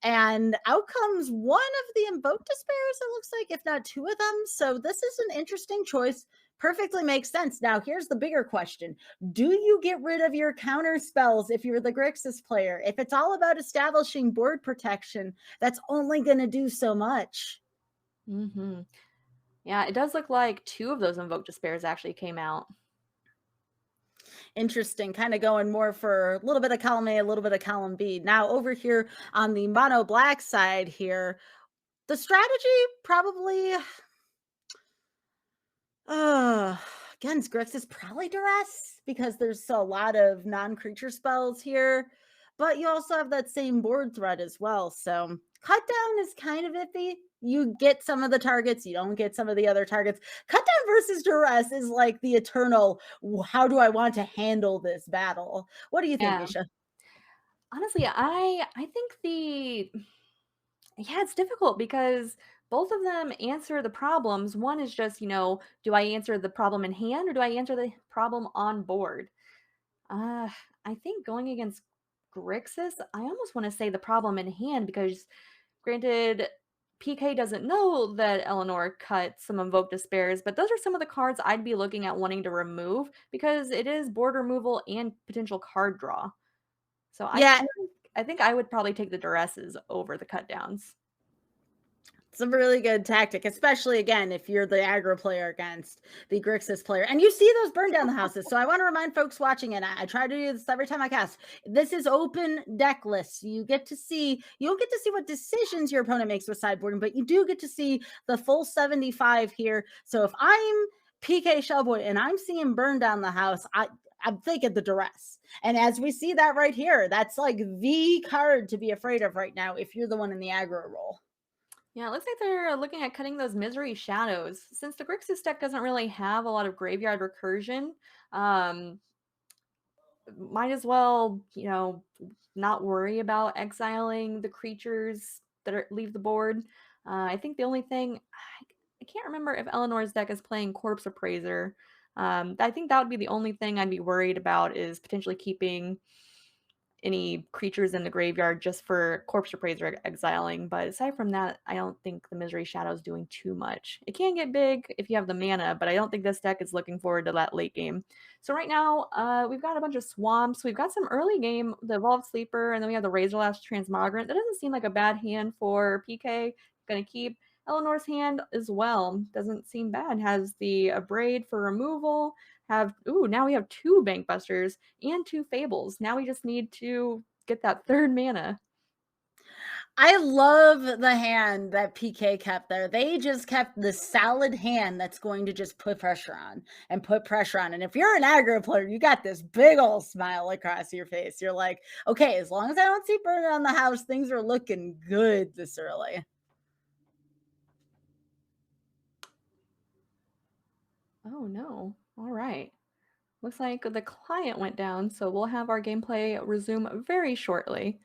And out comes one of the Invoke Despairs, it looks like, if not 2 of them. So this is an interesting choice. Perfectly makes sense. Now, here's the bigger question. Do you get rid of your counter spells if you're the Grixis player? If it's all about establishing board protection, that's only going to do so much. Yeah, it does look like 2 of those Invoke Despairs actually came out. Interesting, kind of going more for a little bit of column A, a little bit of column B. Now over here on the mono black side here, the strategy probably against Grixis probably duress because there's a lot of non-creature spells here, but you also have that same board threat as well. So cut down is kind of iffy. You get some of the targets, you don't get some of the other targets. Cut down versus duress is like the eternal, how do I want to handle this battle? What do you think, Misha? Honestly, I think it's difficult because both of them answer the problems. One is just, do I answer the problem in hand or do I answer the problem on board? I think going against Grixis, I almost want to say the problem in hand because granted, PK doesn't know that Eleanor cut some Invoke Despairs, but those are some of the cards I'd be looking at wanting to remove because it is board removal and potential card draw. So Yeah, I think I would probably take the Duresses over the cut downs. it's a really good tactic, especially again if you're the aggro player against the Grixis player, and you see those burn down the houses. So I want to remind folks watching, and I try to do this every time I cast. This is open deck lists. You don't get to see what decisions your opponent makes with sideboarding, but you do get to see the full 75 here. So if I'm PK Shellboy and I'm seeing burn down the house, I'm thinking the duress. And as we see that right here, that's like the card to be afraid of right now if you're the one in the aggro role. Yeah, it looks like they're looking at cutting those Misery Shadows. Since the Grixis deck doesn't really have a lot of graveyard recursion, might as well, not worry about exiling the creatures that leave the board. I think the only thing, I can't remember if Eleanor's deck is playing Corpse Appraiser. I think that would be the only thing I'd be worried about is potentially keeping any creatures in the graveyard just for Corpse Appraiser exiling. But aside from that, I don't think the Misery Shadow is doing too much. It can get big if you have the mana, but I don't think this deck is looking forward to that late game. So right now, we've got a bunch of swamps. We've got some early game, the Evolved Sleeper, and then we have the Razorlash Transmogrant. That doesn't seem like a bad hand for PK. Gonna keep Eleanor's hand as well. Doesn't seem bad. Has the Abrade for removal. Now we have 2 Bankbusters and 2 Fables. Now we just need to get that 3rd mana. I love the hand that PK kept there. They just kept the solid hand that's going to just put pressure on. And if you're an aggro player, you got this big old smile across your face. You're like, okay, as long as I don't see burn on the house, things are looking good this early. Oh no. All right. Looks like the client went down, so we'll have our gameplay resume very shortly.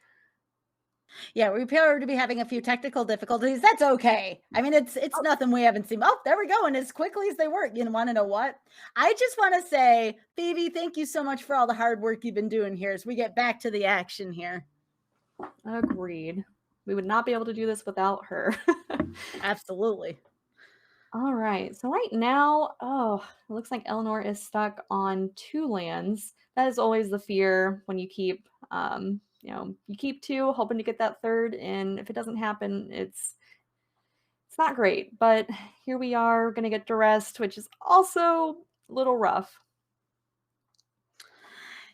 Yeah, we appear to be having a few technical difficulties. That's okay. I mean, it's nothing we haven't seen. Oh, there we go. And as quickly as they work, you want to know what? I just want to say, Phoebe, thank you so much for all the hard work you've been doing here as we get back to the action here. Agreed. We would not be able to do this without her. Absolutely. All right. So right now, it looks like Eleanor is stuck on 2 lands. That is always the fear when you keep, you keep 2, hoping to get that 3rd, and if it doesn't happen, it's not great. But here we are, going to get duressed, which is also a little rough.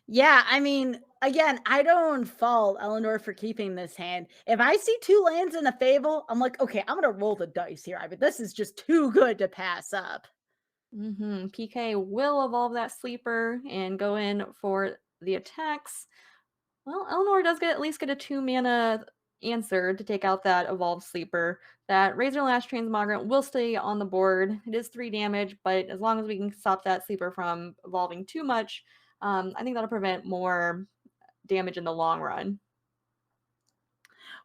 Yeah, I mean, again, I don't fault Eleanor for keeping this hand. If I see 2 lands in a Fable, I'm like, okay, I'm going to roll the dice here. I mean, this is just too good to pass up. PK will evolve that sleeper and go in for the attacks. Well, Eleanor does at least get a 2 mana answer to take out that evolved sleeper. That Razorlash Transmogrant will stay on the board. It is 3 damage, but as long as we can stop that sleeper from evolving too much, I think that'll prevent more damage in the long run.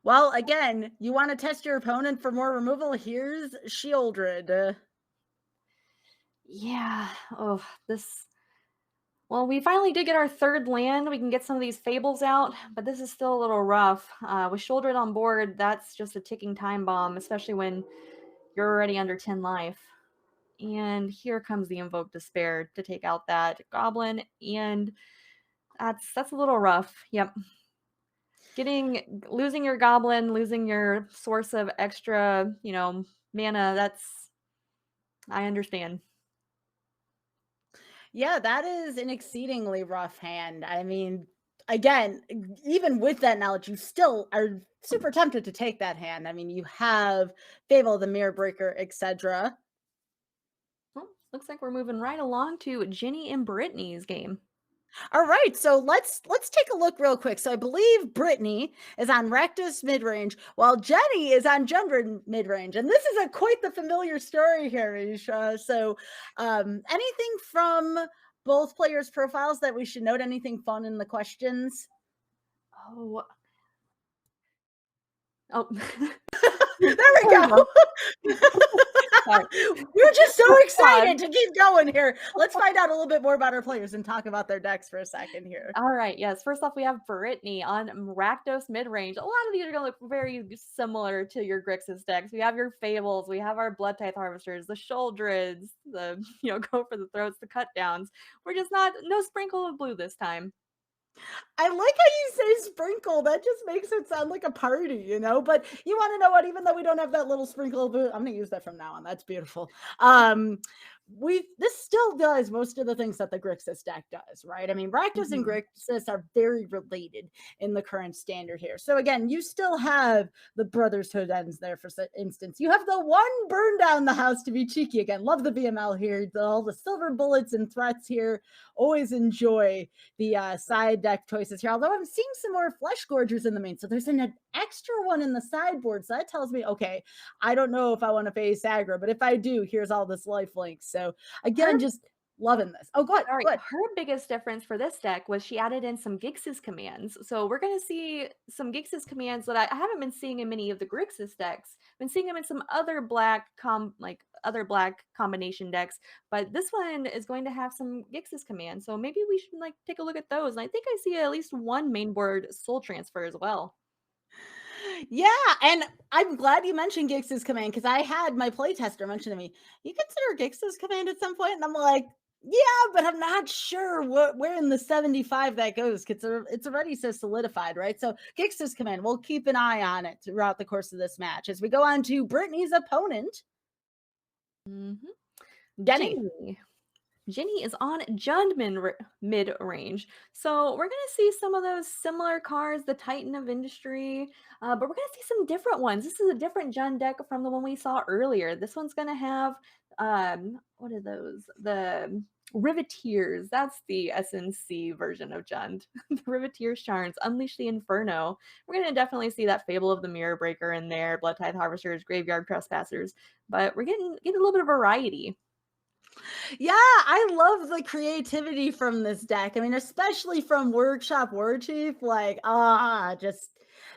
Well, again, you want to test your opponent for more removal? Here's Sheoldred. Yeah. Oh, well, we finally did get our 3rd land. We can get some of these Fables out, but this is still a little rough. With Sheoldred on board, that's just a ticking time bomb, especially when you're already under 10 life. And here comes the Invoke Despair to take out that Goblin, and that's a little rough. Yep. Losing your Goblin, losing your source of extra, mana, I understand. Yeah, that is an exceedingly rough hand. I mean, again, even with that knowledge, you still are super tempted to take that hand. I mean, you have Fable, the Mirror Breaker, etc. Well, looks like we're moving right along to Ginny and Brittney's game. All right, so let's take a look real quick. So I believe Brittney is on Rakdos midrange, while Jenny is on Jundred midrange, and this is quite the familiar story here, Isha. So, anything from both players' profiles that we should note? Anything fun in the questions? Oh, there we go. Sorry. We're just so Pause. excited to keep going here. Let's find out a little bit more about our players and talk about their decks for a second here. All right, yes. First off, we have Brittney on Rakdos Midrange. A lot of these are going to look very similar to your Grixis decks. We have your Fables, we have our Blood Tithe Harvesters, the Sholdreds, the, go for the throats, the cut downs. We're just no sprinkle of blue this time. I like how you say sprinkle. That just makes it sound like a party, But you want to know what? Even though we don't have that little sprinkle of blue, I'm going to use that from now on. That's beautiful. This still does most of the things that the Grixis deck does, right? I mean, Rakdos and Grixis are very related in the current standard here. So again, you still have the Brotherhood ends there, for instance. You have the one burn down the house to be cheeky again. Love the VML here. All the silver bullets and threats here. Always enjoy the side deck choices here. Although I'm seeing some more Flesh Gorgers in the main. So there's an extra one in the sideboard. So that tells me, okay, I don't know if I want to face aggro, but if I do, here's all this life links. So again, just loving this. Oh, good. All right. Her biggest difference for this deck was she added in some Grixis commands. So we're going to see some Grixis commands that I haven't been seeing in many of the Grixis decks. I've been seeing them in some other black combination decks, but this one is going to have some Grixis commands. So maybe we should take a look at those. And I think I see at least one mainboard soul transfer as well. Yeah, and I'm glad you mentioned Grixis command, because I had my playtester mention to me, you consider Grixis command at some point? And I'm like, yeah, but I'm not sure where in the 75 that goes, because it's already so solidified, right? So Grixis command, we'll keep an eye on it throughout the course of this match. As we go on to Brittney's opponent, Jenny is on Jund mid-range. So we're going to see some of those similar cards, the Titan of Industry, but we're going to see some different ones. This is a different Jund deck from the one we saw earlier. This one's going to have, what are those? The Riveteers. That's the SNC version of Jund. The Riveteers Charms, Unleash the Inferno. We're going to definitely see that Fable of the Mirror Breaker in there, Blood Tithe Harvesters, Graveyard Trespassers, but we're getting a little bit of variety. Yeah, I love the creativity from this deck. I mean, especially from Workshop Warchief. Just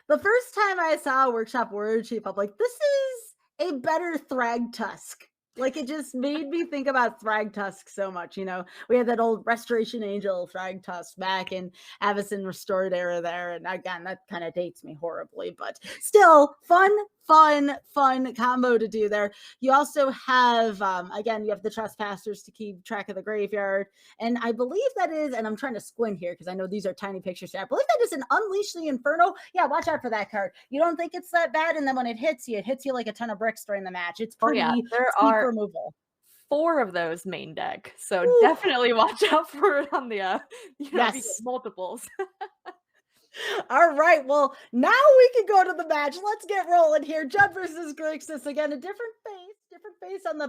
the first time I saw Workshop Warchief, I'm like, this is a better Thragtusk. It just made me think about Thragtusk so much. We had that old Restoration Angel Thragtusk back in Avacyn Restored era there. And again, that kind of dates me horribly, but still fun combo to do there. You also have, again, you have the Trespassers to keep track of the graveyard. And I believe that is, and I'm trying to squint here because I know these are tiny pictures. I believe that is an Unleash the Inferno. Yeah, watch out for that card. You don't think it's that bad, and then when it hits you like a ton of bricks during the match. It's pretty there steep are removal. 4 of those main deck, so definitely watch out for it on the yes, multiples. All right, well, now we can go to the match. Let's get rolling here. Jund versus Grixis. Again, a different face on the,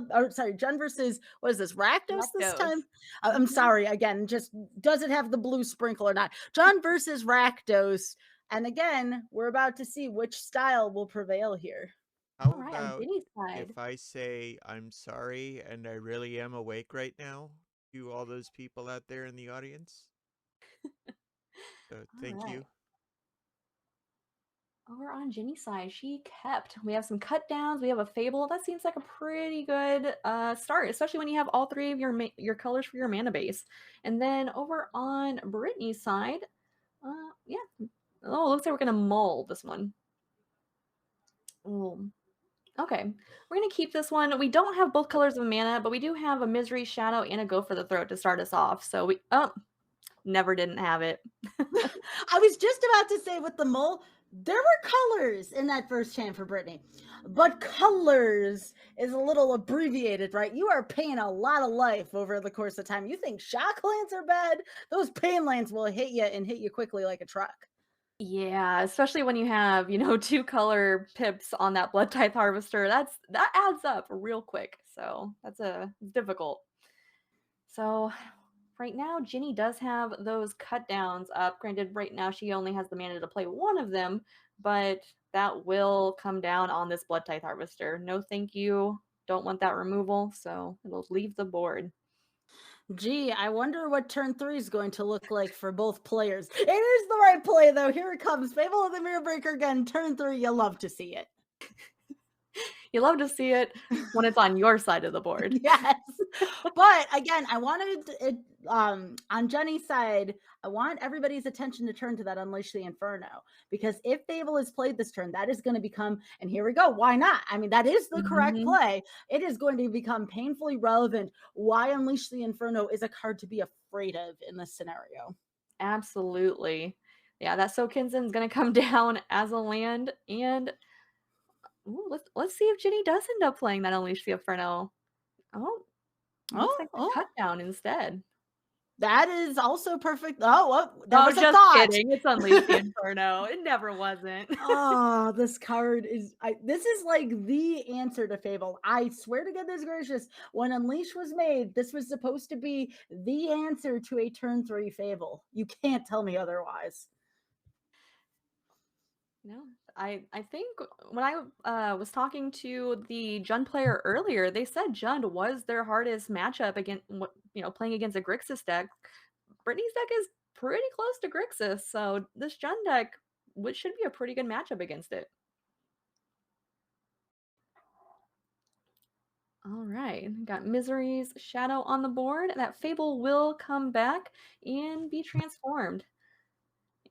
Jund versus, what is this, Rakdos this time? I'm sorry, again, just does it have the blue sprinkle or not? Jund versus Rakdos. And again, we're about to see which style will prevail here. How about if I say I'm sorry and I really am awake right now to all those people out there in the audience? So thank you. Over on Jenny's side, she kept. We have some cut downs. We have a Fable. That seems like a pretty good start, especially when you have all 3 of your colors for your mana base. And then over on Brittney's side, yeah. Oh, looks like we're gonna mull this one. Oh. Okay, we're going to keep this one. We don't have both colors of mana, but we do have a Misery Shadow and a Go for the Throat to start us off. So we, never didn't have it. I was just about to say with the mull, there were colors in that first chant for Brittney, but colors is a little abbreviated, right? You are paying a lot of life over the course of time. You think shock lands are bad? Those pain lands will hit you and hit you quickly like a truck. Yeah, especially when you have, 2 color pips on that Blood Tithe Harvester. That adds up real quick. So that's difficult. So right now, Jenny does have those cut downs up. Granted, right now she only has the mana to play one of them, but that will come down on this Blood Tithe Harvester. No thank you. Don't want that removal, so it'll leave the board. Gee, I wonder what turn 3 is going to look like for both players. It is the right play, though. Here it comes. Fable of the Mirror Breaker again. Turn 3, you'll love to see it. You love to see it when it's on your side of the board. Yes. But again, I wanted it on Jenny's side, I want everybody's attention to turn to that Unleash the Inferno, because if Fable is played this turn, that is going to become, and here we go, why not? I mean, that is the correct Mhm. play. It is going to become painfully relevant why Unleash the Inferno is a card to be afraid of in this scenario. Absolutely. Yeah, that Sokinsen's gonna come down as a land, and ooh, let's see if Ginny does end up playing that Unleash the Inferno. Oh, looks like the Oh, cut down instead. that is also perfect. Oh, there Oh, was a just thought. kidding. It's Unleash the Inferno. It never wasn't. Oh, this card is this is like the answer to Fable. I swear to goodness gracious, when Unleash was made, this was supposed to be the answer to a turn 3 Fable. You can't tell me otherwise. No, I think when I was talking to the Jund player earlier, they said Jund was their hardest matchup against playing against a Grixis deck. Brittney's deck is pretty close to Grixis, so this Jund deck which should be a pretty good matchup against it. All right, got Misery's Shadow on the board. That Fable will come back and be transformed.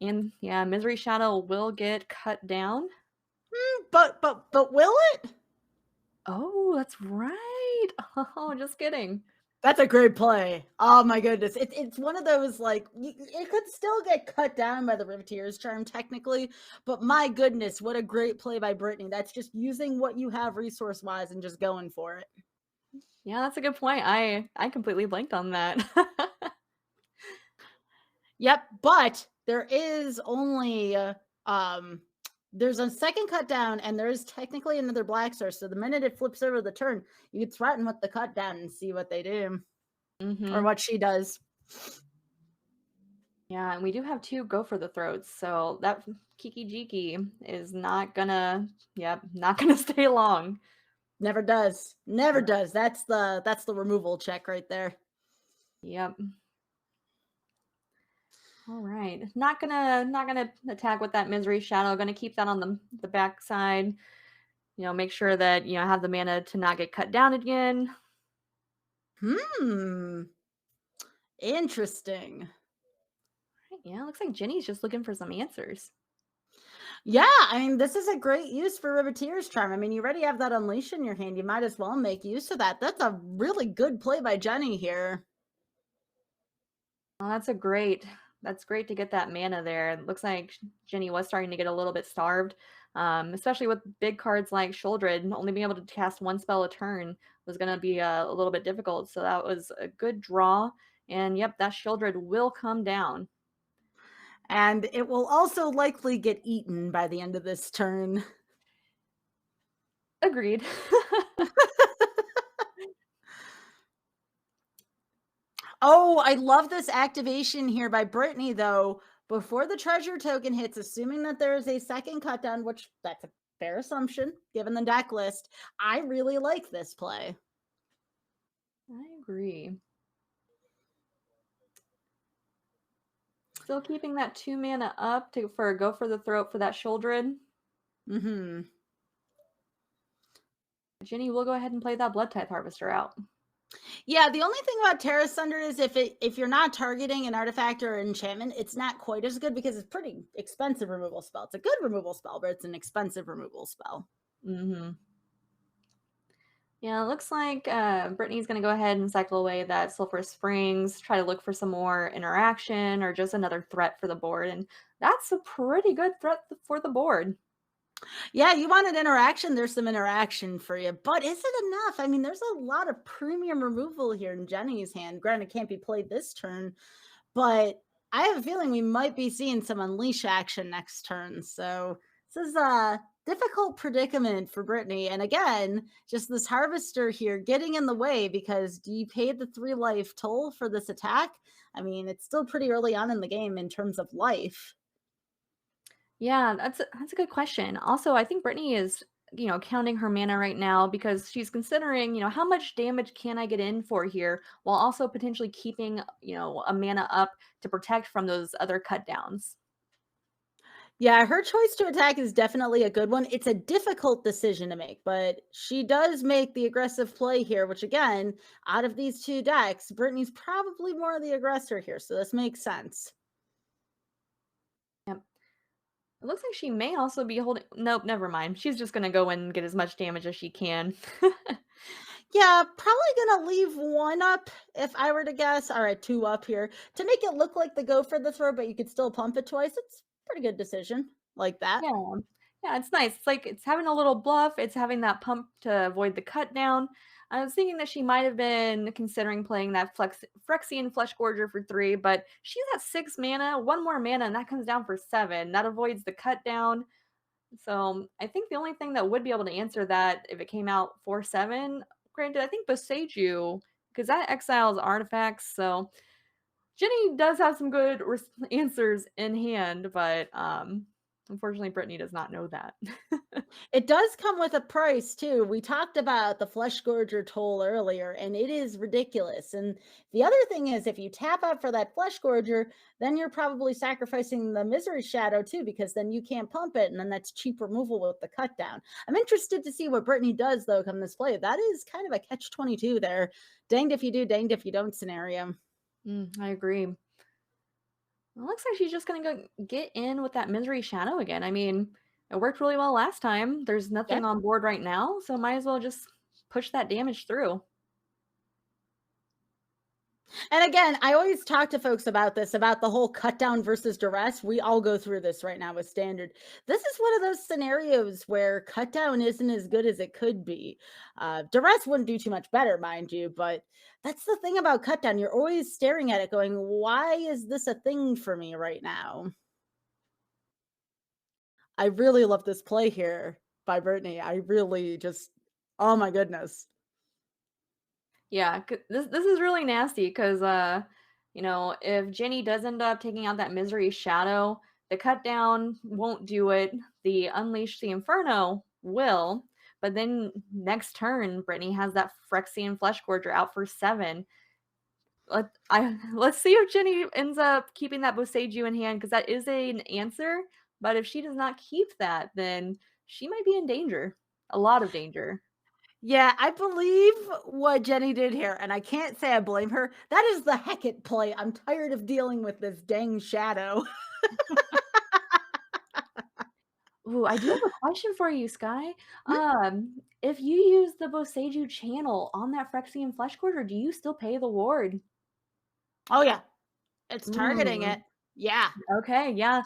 And yeah, Misery Shadow will get cut down. But will it? Oh, that's right. Oh, just kidding. That's a great play. Oh my goodness. It's one of those, like, it could still get cut down by the Riveteer's Charm technically, but my goodness, what a great play by Brittney. That's just using what you have resource-wise and just going for it. Yeah, that's a good point. I completely blanked on that. Yep, but there is only there's a second cut down, and there is technically another black source. So the minute it flips over the turn, you can threaten with the cut down and see what they do or what she does. Yeah, and we do have 2 go for the throats, so that Kiki Jiki is not gonna, not gonna stay long. Never does. Never does. That's the removal check right there. Yep. All right. Not gonna attack with that Misery Shadow. Gonna keep that on the back side. Make sure that I have the mana to not get cut down again. Interesting. Yeah, looks like Jenny's just looking for some answers. Yeah, I mean, this is a great use for Riveteer's Charm. I mean, you already have that Unleash in your hand. You might as well make use of that. That's a really good play by Jenny here. Well, that's great to get that mana there. It looks like Jenny was starting to get a little bit starved, especially with big cards like Sheoldred. Only being able to cast 1 spell a turn was going to be a little bit difficult. So that was a good draw. And yep, that Sheoldred will come down. And it will also likely get eaten by the end of this turn. Agreed. Oh, I love this activation here by Brittney, though. Before the treasure token hits, assuming that there is a second cut down, which that's a fair assumption given the deck list, I really like this play. I agree. Still keeping that 2 mana up for go for the throat for that Sheoldred. Jenny will go ahead and play that Blood Tithe Harvester out. Yeah, the only thing about Terra Sunder is if you're not targeting an artifact or an enchantment, it's not quite as good because it's pretty expensive removal spell. It's a good removal spell, but it's an expensive removal spell. Yeah, it looks like Brittney's going to go ahead and cycle away that Sulphurous Springs, try to look for some more interaction or just another threat for the board. And that's a pretty good threat for the board. Yeah, you wanted interaction, there's some interaction for you. But is it enough? I mean, there's a lot of premium removal here in Jenny's hand. Granted, it can't be played this turn, but I have a feeling we might be seeing some Unleash action next turn. So this is a difficult predicament for Brittney. And again, just this Harvester here getting in the way, because do you pay the 3 life toll for this attack? I mean, it's still pretty early on in the game in terms of life. Yeah, that's a good question. Also, I think Brittney is, counting her mana right now because she's considering, how much damage can I get in for here while also potentially keeping, a mana up to protect from those other cut downs. Yeah, her choice to attack is definitely a good one. It's a difficult decision to make, but she does make the aggressive play here, which again, out of these two decks, Brittney's probably more the aggressor here, so this makes sense. Yep. It looks like she may also be holding. Nope, never mind. She's just gonna go in and get as much damage as she can. Yeah, probably gonna leave one up if I were to guess. All right, two up here to make it look like the go for the throw, but you could still pump it twice. It's a pretty good decision like that. Yeah. Yeah, it's nice. It's like it's having a little bluff, it's having that pump to avoid the cut down. I was thinking that she might have been considering playing that Phyrexian Flesh Gorger for 3, but she's at 6 mana, 1 more mana, and that comes down for 7. That avoids the cut down. So I think the only thing that would be able to answer that if it came out 4/7, granted, I think Boseiju, because that exiles artifacts, so Jenny does have some good answers in hand, but unfortunately, Brittney does not know that. It does come with a price too. We talked about the Flesh Gorger toll earlier, and it is ridiculous. And the other thing is, if you tap out for that Flesh Gorger, then you're probably sacrificing the Misery Shadow too, because then you can't pump it, and then that's cheap removal with the cut down. I'm interested to see what Brittney does though come this play. That is kind of a catch-22 there. Danged if you do, danged if you don't scenario. I agree. It looks like she's just gonna go get in with that Misery Shadow again. I mean, it worked really well last time. There's Yeah. nothing on board right now, so might as well just push that damage through. And again, I always talk to folks about this, about the whole cut down versus duress. We all go through this right now with standard. This is one of those scenarios where cut down isn't as good as it could be. Duress wouldn't do too much better, mind you, but that's the thing about cut down. You're always staring at it going, why is this a thing for me right now? I really love this play here by Brittney. I really just, oh my goodness. Yeah, this is really nasty because if Jenny does end up taking out that Misery Shadow, the cut down won't do it. The Unleash the Inferno will, but then next turn, Brittney has that Phyrexian Flesh Gorger out for 7. Let's see if Jenny ends up keeping that Boseiju in hand because that is an answer. But if she does not keep that, then she might be in danger, a lot of danger. Yeah, I believe what Jenny did here, and I can't say I blame her. That is the Hecate play. I'm tired of dealing with this dang shadow. Ooh, I do have a question for you, Sky. If you use the Boseiju channel on that Phyrexian Flesh Gorger, do you still pay the ward? Oh yeah, it's targeting Mm, it. Yeah. okay, yeah.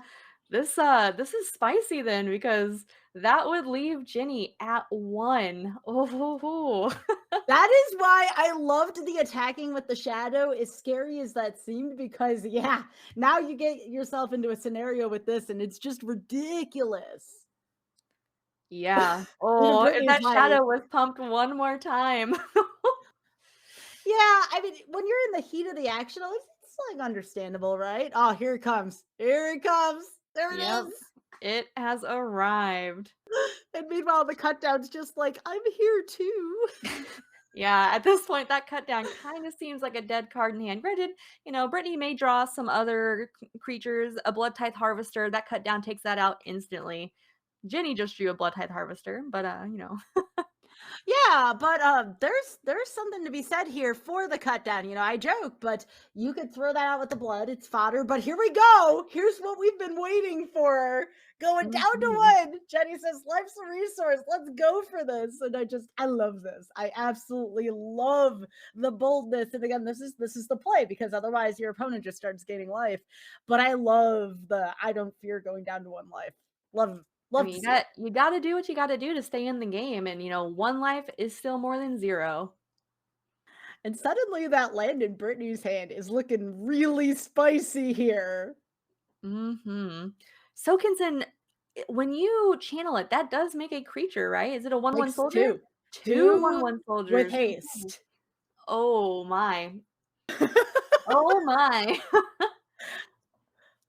This is spicy then because that would leave Jenny at 1. Oh. That is why I loved the attacking with the shadow, as scary as that seemed, because yeah, now you get yourself into a scenario with this and it's just ridiculous. Yeah. Even Oh, if Brittany's that like, shadow was pumped one more time. yeah, I mean, when you're in the heat of the action, it's like understandable, right? Oh, here it comes. Here it comes. There it Yep. is. It has arrived. And meanwhile, the cut down's just like, I'm here too. Yeah, at this point, that cut down kind of seems like a dead card in hand. Granted, Brittney may draw some other creatures, a Blood Tithe Harvester. That cut down takes that out instantly. Jenny just drew a Blood Tithe Harvester, but Yeah, but there's something to be said here for the cut down. I joke, but you could throw that out with the blood. It's fodder. But here we go. Here's what we've been waiting for. Going down Mhm. to 1. Jenny says, "Life's a resource. Let's go for this." And I love this. I absolutely love the boldness. And again, this is the play, because otherwise your opponent just starts gaining life. But I love the I don't fear going down to 1 life. Love I love to mean, see it. you got to do what you got to do to stay in the game, and 1 life is still more than 0. And suddenly that land in Brittany's hand is looking really spicy here. Mm-hmm. Sokinson, when you channel it, that does make a creature, right? Is it a 1/1 Makes soldier? 2. Two 2 1/1 with soldiers. Ooh. haste. Oh my. Oh my.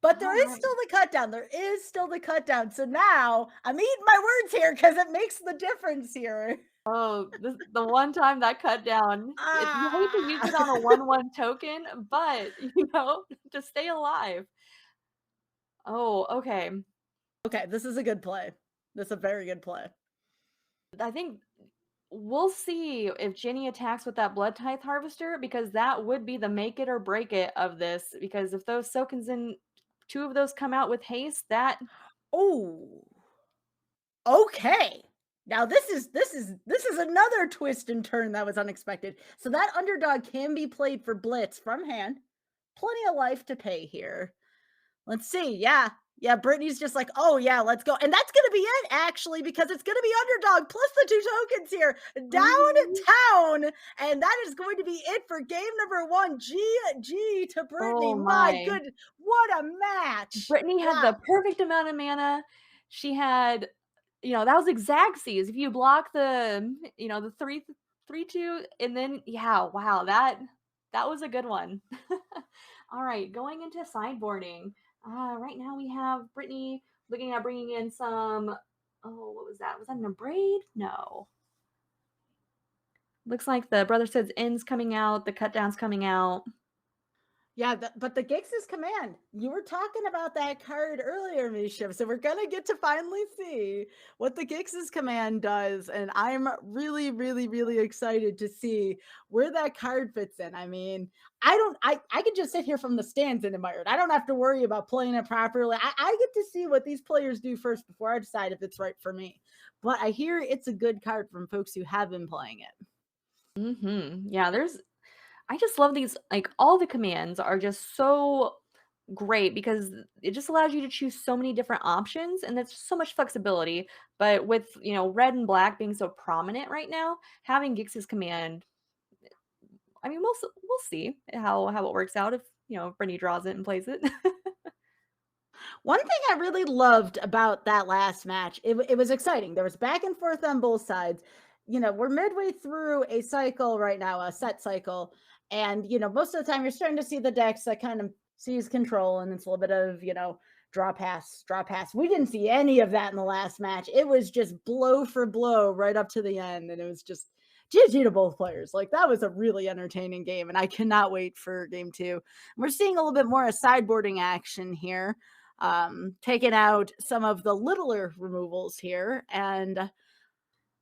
But there All is right. still the cut down. There is still the cut down. So now I'm eating my words here because it makes the difference here. Oh, the one time that cut down. You hate to use Ah. it on a 1/1 token, but, to stay alive. Oh, okay. Okay, this is a good play. This is a very good play. I think we'll see if Ginny attacks with that Blood Tithe Harvester, because that would be the make it or break it of this. Because if those Sokens in 2 of those come out with haste, that Oh. Okay. Now this is another twist and turn that was unexpected. So that underdog can be played for blitz from hand. Plenty of life to pay here. Let's see. Yeah. Yeah, Brittney's just like, oh yeah, let's go. And that's gonna be it, actually, because it's gonna be underdog plus the 2 tokens here downtown. And that is going to be it for game number 1. GG to Brittney. Oh my my. good, what a match. Brittney had the perfect amount of mana. She had, that was Xaxes. If you block the, the 3/2, and then wow, that was a good one. All right, going into sideboarding. Right now we have Brittney looking at bringing in some. Oh, what was that? Was that an Abrade? No. Looks like the Brother Sid's End's coming out. The cut down's coming out. Yeah, but the Grixis command, you were talking about that card earlier, Misha. So we're going to get to finally see what the Grixis command does. And I'm really, really, really excited to see where that card fits in. I mean, I could just sit here from the stands and admire it. I don't have to worry about playing it properly. I get to see what these players do first before I decide if it's right for me. But I hear it's a good card from folks who have been playing it. Mm-hmm. Yeah, I just love these, like, all the commands are just so great because it just allows you to choose so many different options, and there's so much flexibility. But with, red and black being so prominent right now, having Gix's command, I mean, we'll see how it works out if, Brittney draws it and plays it. One thing I really loved about that last match, it was exciting. There was back and forth on both sides. We're midway through a cycle right now, a set cycle. And, most of the time you're starting to see the decks that kind of seize control, and it's a little bit of, draw pass. We didn't see any of that in the last match. It was just blow for blow right up to the end. And it was just GG to both players. Like, that was a really entertaining game, and I cannot wait for game 2. We're seeing a little bit more of sideboarding action here, taking out some of the littler removals here. And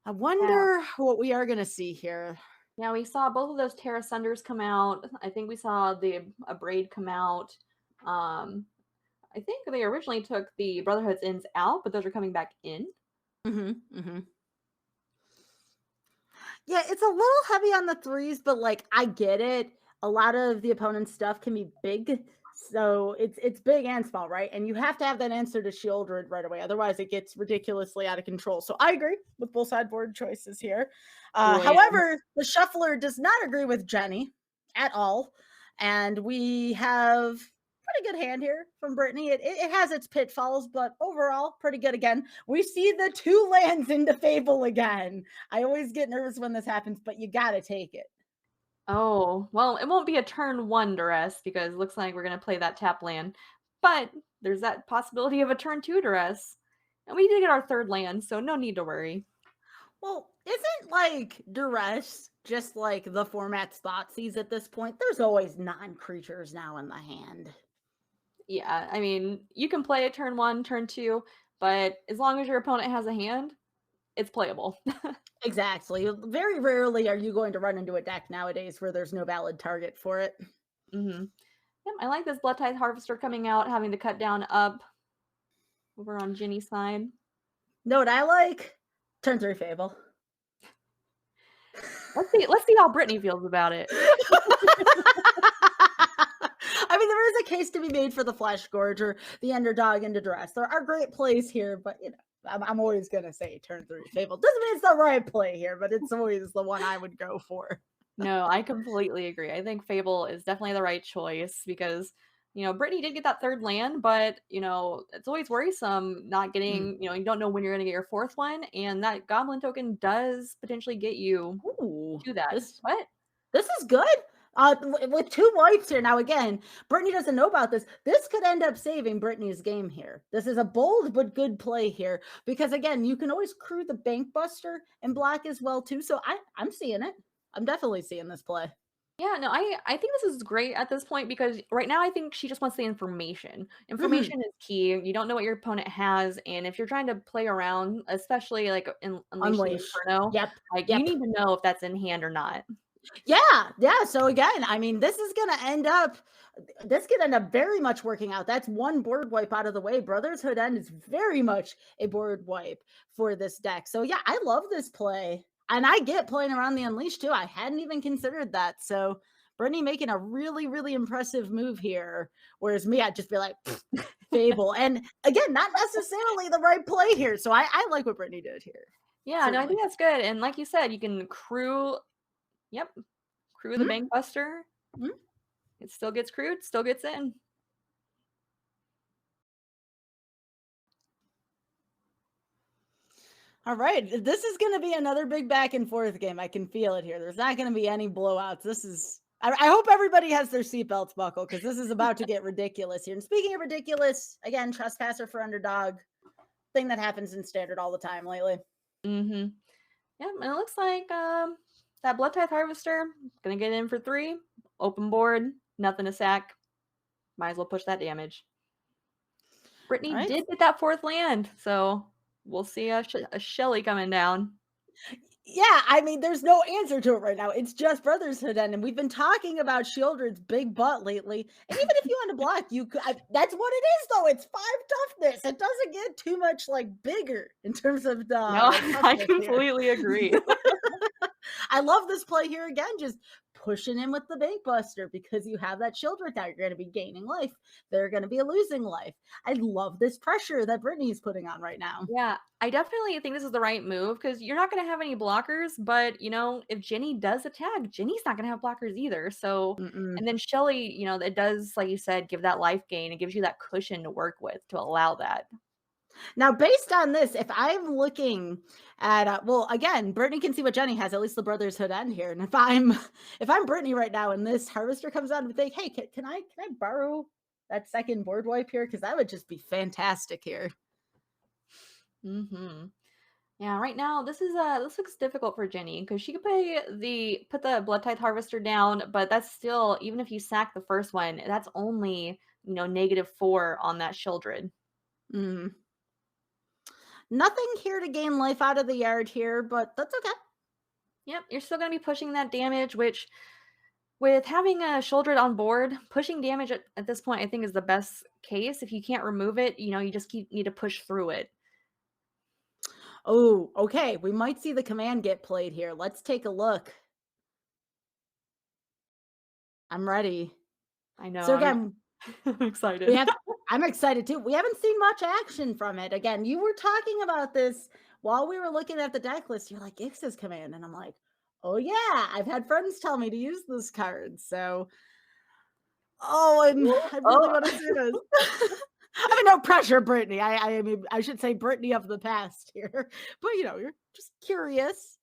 I wonder what we are going to see here. Yeah, we saw both of those Terra Sunders come out. I think we saw the Abrade come out. I think they originally took the Brotherhood's Ends out, but those are coming back in. Yeah, it's a little heavy on the 3s, but like, I get it. A lot of the opponent's stuff can be big, so it's big and small, right? And you have to have that answer to Shieldred right away. Otherwise, it gets ridiculously out of control. So I agree with both sideboard choices here. However, the Shuffler does not agree with Jenny at all. And we have pretty good hand here from Brittney. It has its pitfalls, but overall, pretty good again. We see the 2 lands into Fable again. I always get nervous when this happens, but you got to take it. Oh, well, it won't be a turn 1 duress because it looks like we're going to play that tap land. But there's that possibility of a turn 2 duress. And we did get our 3rd land, so no need to worry. Well, isn't like duress just like the format's Thoughtseize at this point? There's always non-creatures now in the hand. Yeah, I mean, you can play it turn 1, turn 2, but as long as your opponent has a hand, it's playable. Exactly. Very rarely are you going to run into a deck nowadays where there's no valid target for it. Mm-hmm. Yep, I like this Blood Tithe Harvester coming out, having the cut down up over on Ginny's side. No, what I like? Turn 3 Fable. Let's see how Brittney feels about it. I mean, there is a case to be made for the Flesh Gorger, the Underdog into Duress. There are great plays here, but I'm always going to say turn 3 Fable. Doesn't mean it's the right play here, but it's always the one I would go for. No, I completely agree. I think Fable is definitely the right choice because, Brittney did get that 3rd land, but, it's always worrisome not getting, you don't know when you're going to get your 4th one, and that Goblin token does potentially get you to that. This is good. With 2 whites here. Now, again, Brittney doesn't know about this. This could end up saving Brittney's game here. This is a bold but good play here because, again, you can always crew the Bank Buster and black as well, too. So I'm seeing it. I'm definitely seeing this play. Yeah, no, I think this is great at this point because right now I think she just wants the information. Mhm. Information is key. You don't know what your opponent has, and if you're trying to play around, especially like in Unleash the Unleash. Inferno, Yep. like you Yep. need to know if that's in hand or not. Yeah, yeah. So again, I mean, this could end up very much working out. That's one board wipe out of the way. Brotherhood End is very much a board wipe for this deck. So yeah, I love this play. And I get playing around the Unleash too. I hadn't even considered that. So Brittney making a really, really impressive move here. Whereas me, I'd just be like, Fable. And again, not necessarily the right play here. So I like what Brittney did here. Yeah, no, I Certainly. think that's good. And like you said, you can crew, yep, crew the Mhm, Bankbuster. mhm. It still gets crewed, still gets in. All right. This is going to be another big back and forth game. I can feel it here. There's not going to be any blowouts. I hope everybody has their seatbelts buckled because this is about to get ridiculous here. And speaking of ridiculous, again, trespasser for underdog, thing that happens in standard all the time lately. Mm-hmm. Yep, and it looks like that Blood Tithe Harvester gonna get in for 3. Open board, nothing to sack. Might as well push that damage. All Brittney right. did get that 4th land, so we'll see a Shelly coming down. Yeah, I mean, there's no answer to it right now. It's just Brotherhood End, and we've been talking about Shieldred's big butt lately. And even if you want to block, that's what it is, though. It's 5 toughness. It doesn't get too much like bigger in terms of the No, I toughness here. completely agree. I love this play here again, just pushing in with the Bankbuster because you have that shield right now. You're going to be gaining life. They're going to be losing life. I love this pressure that Brittney's putting on right now. Yeah, I definitely think this is the right move because you're not going to have any blockers. But, if Jenny does attack, Jenny's not going to have blockers either. So, Mm-mm. and then Shelly, it does, like you said, give that life gain. It gives you that cushion to work with to allow that. Now, based on this, if I'm looking at, well, again, Brittney can see what Jenny has, at least the Brotherhood End here. And if I'm Brittney right now and this Harvester comes out and think, hey, can I borrow that second board wipe here? Because that would just be fantastic here. Mm-hmm. Yeah, right now this looks difficult for Jenny because she could put the Blood Tithe Harvester down, but that's still, even if you sack the first one, that's only -4 on that Shieldred. Mm. Nothing here to gain life out of the yard here, but that's okay. Yep, you're still gonna be pushing that damage, which with having a Shieldred on board, pushing damage at this point I think is the best case. If you can't remove it, you just need to push through it. Oh, okay. We might see the command get played here. Let's take a look. I'm ready. I know, So again, I'm excited. I'm excited too. We haven't seen much action from it. Again, you were talking about this while we were looking at the deck list. You're like, Grixis command. And I'm like, oh yeah, I've had friends tell me to use this card. So, I really want to see this. I mean, no pressure, Brittney. I mean, I should say Brittney of the past here, but you're just curious.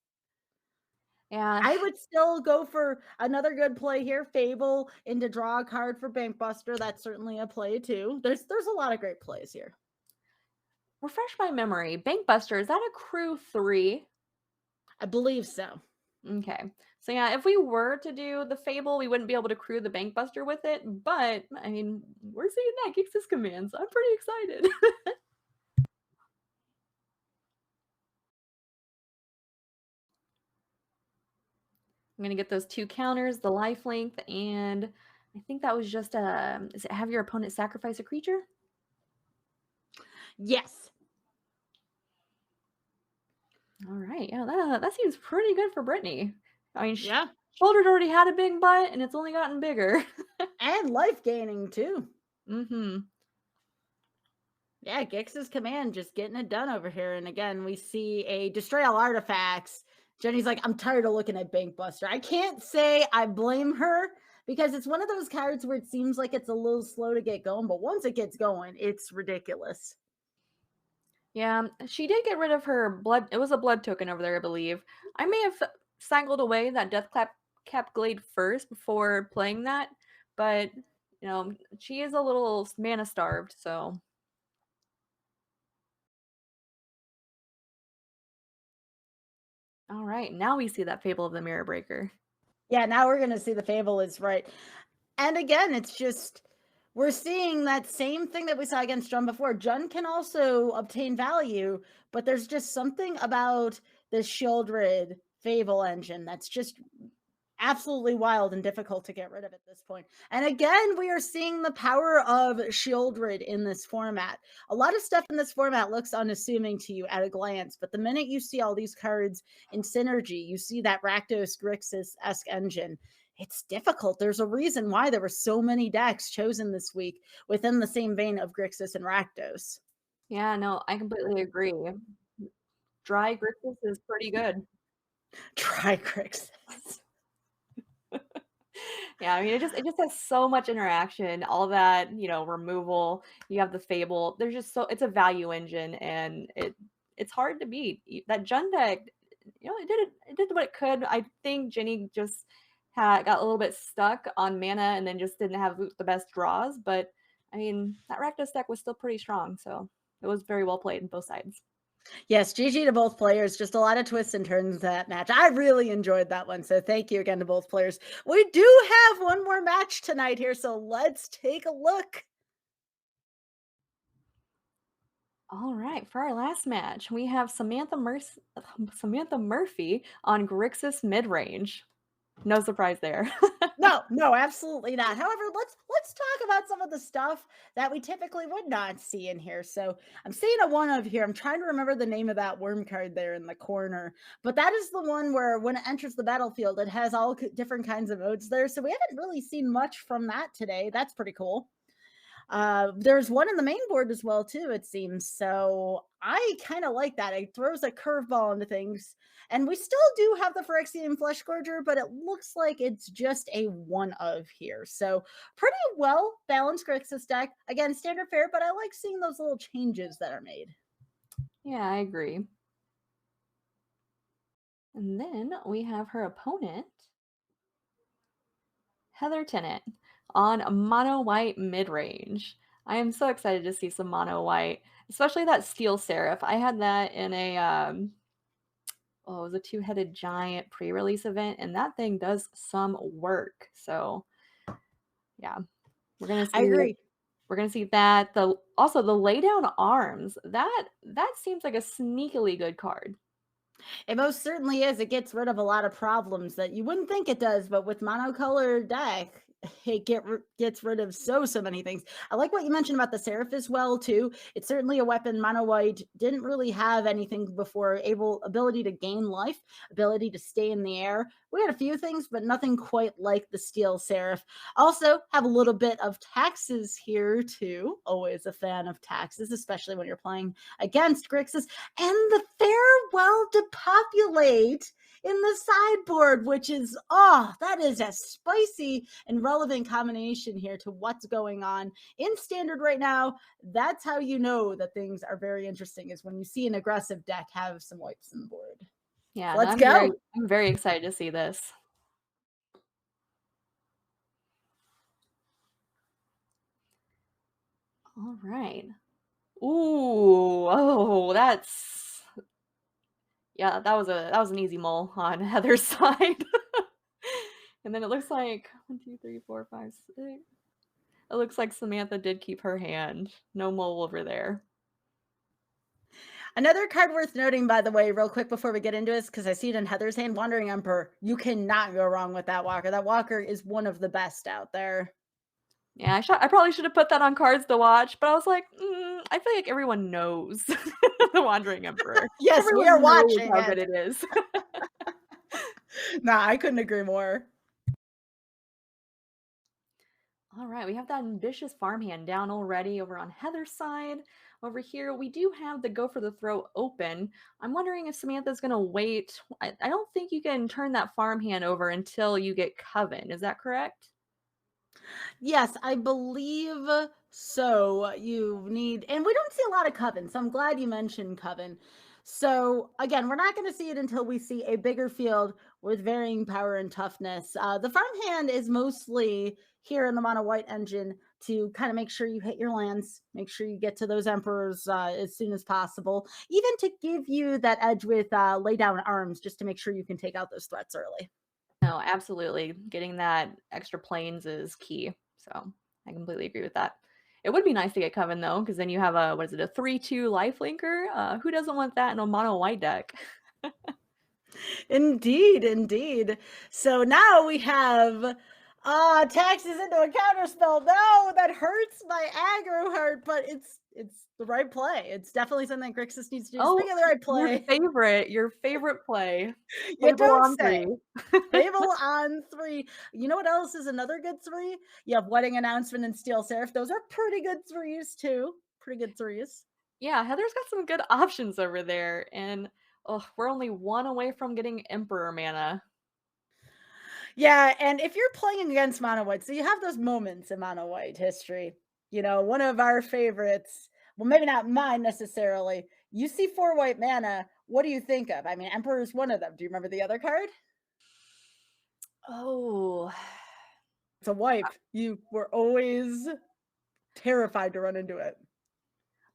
Yeah. I would still go for another good play here. Fable into draw a card for Bankbuster. That's certainly a play too. There's a lot of great plays here. Refresh my memory. Bankbuster, is that a crew 3? I believe so. Okay. So yeah, if we were to do the Fable, we wouldn't be able to crew the Bankbuster with it, but I mean, we're seeing that Grixis commands. I'm pretty excited. I'm gonna get those 2 counters, the life length, and I think that was just is it have your opponent sacrifice a creature? Yes. All right. Yeah, that seems pretty good for Brittney. I mean, Yeah. Shouldered already had a big butt, and it's only gotten bigger. And life gaining too. Mm-hmm. Yeah, Grixis command just getting it done over here. And again, we see a destroy all artifacts. Jenny's like, I'm tired of looking at Bankbuster. I can't say I blame her because it's one of those cards where it seems like it's a little slow to get going, but once it gets going, it's ridiculous. Yeah, she did get rid of her blood. It was a blood token over there, I believe. I may have cycled away that Cap Glade first before playing that, but she is a little mana starved, so. All right, now we see that Fable of the Mirror Breaker. Yeah, now we're going to see the Fable is right. And again, it's just, we're seeing that same thing that we saw against Jun before. Jun can also obtain value, but there's just something about the Shieldred Fable engine that's just absolutely wild and difficult to get rid of at this point. And again, we are seeing the power of Shieldred in this format. A lot of stuff in this format looks unassuming to you at a glance, but the minute you see all these cards in synergy, you see that Rakdos Grixis-esque engine. It's difficult. There's a reason why there were so many decks chosen this week within the same vein of Grixis and Rakdos. Yeah, no, I completely agree. Dry Grixis is pretty good. Try Grixis. Yeah, I mean, it just has so much interaction, all that, removal. You have the Fable. There's just it's a value engine, and it's hard to beat. That Jun deck, it did what it could. I think Jenny just got a little bit stuck on mana and then just didn't have the best draws. But I mean, that Rakdos deck was still pretty strong, so it was very well played on both sides. Yes, GG to both players. Just a lot of twists and turns that match. I really enjoyed that one. So thank you again to both players. We do have one more match tonight here, so let's take a look. All right, for our last match, we have Samantha Murphy on Grixis Midrange. No surprise there. No, absolutely not. However, let's talk about some of the stuff that we typically would not see in here. So I'm seeing a one of here. I'm trying to remember the name of that worm card there in the corner, but that is the one where when it enters the battlefield, it has all different kinds of modes there. So we haven't really seen much from that today. That's pretty cool. There's one in the main board as well too, it seems. So I kind of like that. It throws a curveball into things. And we still do have the Phyrexian Flesh Gorger, but it looks like it's just a one of here. So pretty well balanced Grixis deck. Again, standard fare, but I like seeing those little changes that are made. Yeah, I agree. And then we have her opponent, Heather Tennant, on mono white midrange. I am so excited to see some mono white, especially that Steel Seraph. I had that in it was a two-headed giant pre-release event, and that thing does some work. So yeah, we're gonna see. I agree. We're gonna see that. Also the laydown arms. That seems like a sneakily good card. It most certainly is. It gets rid of a lot of problems that you wouldn't think it does, but with monocolor deck, it gets rid of so many things. I like what you mentioned about the Seraph as well too. It's certainly a weapon. Mono white didn't really have anything before. Ability to gain life, ability to stay in the air. We had a few things, but nothing quite like the Steel Seraph. Also have a little bit of taxes here too. Always a fan of taxes, especially when you're playing against Grixis. And the Farewell to Populate in the sideboard, which is, that is a spicy and relevant combination here to what's going on in standard right now. That's how you know that things are very interesting, is when you see an aggressive deck have some wipes in the board. Yeah, so let's go. I'm very excited to see this. All right. Ooh, that was an easy mull on Heather's side. And then it looks like 1, 2, 3, 4, 5, 6. It looks like Samantha did keep her hand. No mull over there. Another card worth noting, by the way, real quick before we get into this, because I see it in Heather's hand, Wandering Emperor. You cannot go wrong with that walker. That walker is one of the best out there. Yeah, I probably should have put that on cards to watch, but I was like, I feel like everyone knows the Wandering Emperor. Yes, everyone we are watching how good it is. Nah, I couldn't agree more. All right, we have that ambitious farmhand down already over on Heather's side. Over here, we do have the go for the throw open. I'm wondering if Samantha's going to wait. I don't think you can turn that farmhand over until you get Coven. Is that correct? Yes, I believe so. You need, and we don't see a lot of Coven, so I'm glad you mentioned Coven. So again, we're not going to see it until we see a bigger field with varying power and toughness. The farmhand is mostly here in the mono white engine to kind of make sure you hit your lands, make sure you get to those emperors as soon as possible, even to give you that edge with lay down arms, just to make sure you can take out those threats early. No, absolutely. Getting that extra planes is key. So I completely agree with that. It would be nice to get Coven though, because then you have a what is it, a 3/2 lifelinker? Who doesn't want that in a mono white deck? Indeed, indeed. So now we have taxes into a counterspell. No, that hurts my aggro heart, but it's the right play. It's definitely something Grixis needs to do. Oh, Speaking of the right play, your favorite play. you Fable don't on say. 3. Fable on 3. You know what else is another good 3? You have Wedding Announcement and Steel Seraph. Those are pretty good 3s too. Pretty good 3s. Yeah, Heather's got some good options over there, and we're only one away from getting Emperor mana. Yeah, and if you're playing against mono white, so you have those moments in mono white history. You know, one of our favorites, well, maybe not mine necessarily. You see 4 white mana, what do you think of? I mean, Emperor is one of them. Do you remember the other card? Oh, It's a wipe. You were always terrified to run into it.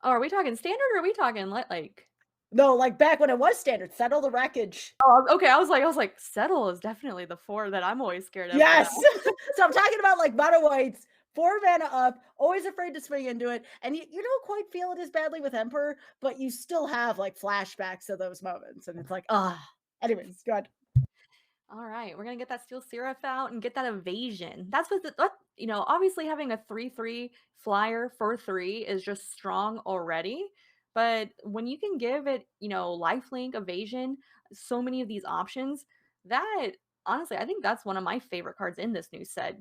oh, are we talking standard or are we talking like? No, like back when it was standard, settle the wreckage. Oh, okay. I was like, settle is definitely the 4 that I'm always scared of. Yes. So I'm talking about like mono whites, 4 mana up, always afraid to swing into it. And you don't quite feel it as badly with Emperor, but you still have like flashbacks of those moments. And it's like, anyways, go ahead. All right, we're gonna get that Steel Seraph out and get that evasion. That's obviously having a 3/3 flyer for 3 is just strong already. But when you can give it, lifelink, evasion, so many of these options, that honestly, I think that's one of my favorite cards in this new set.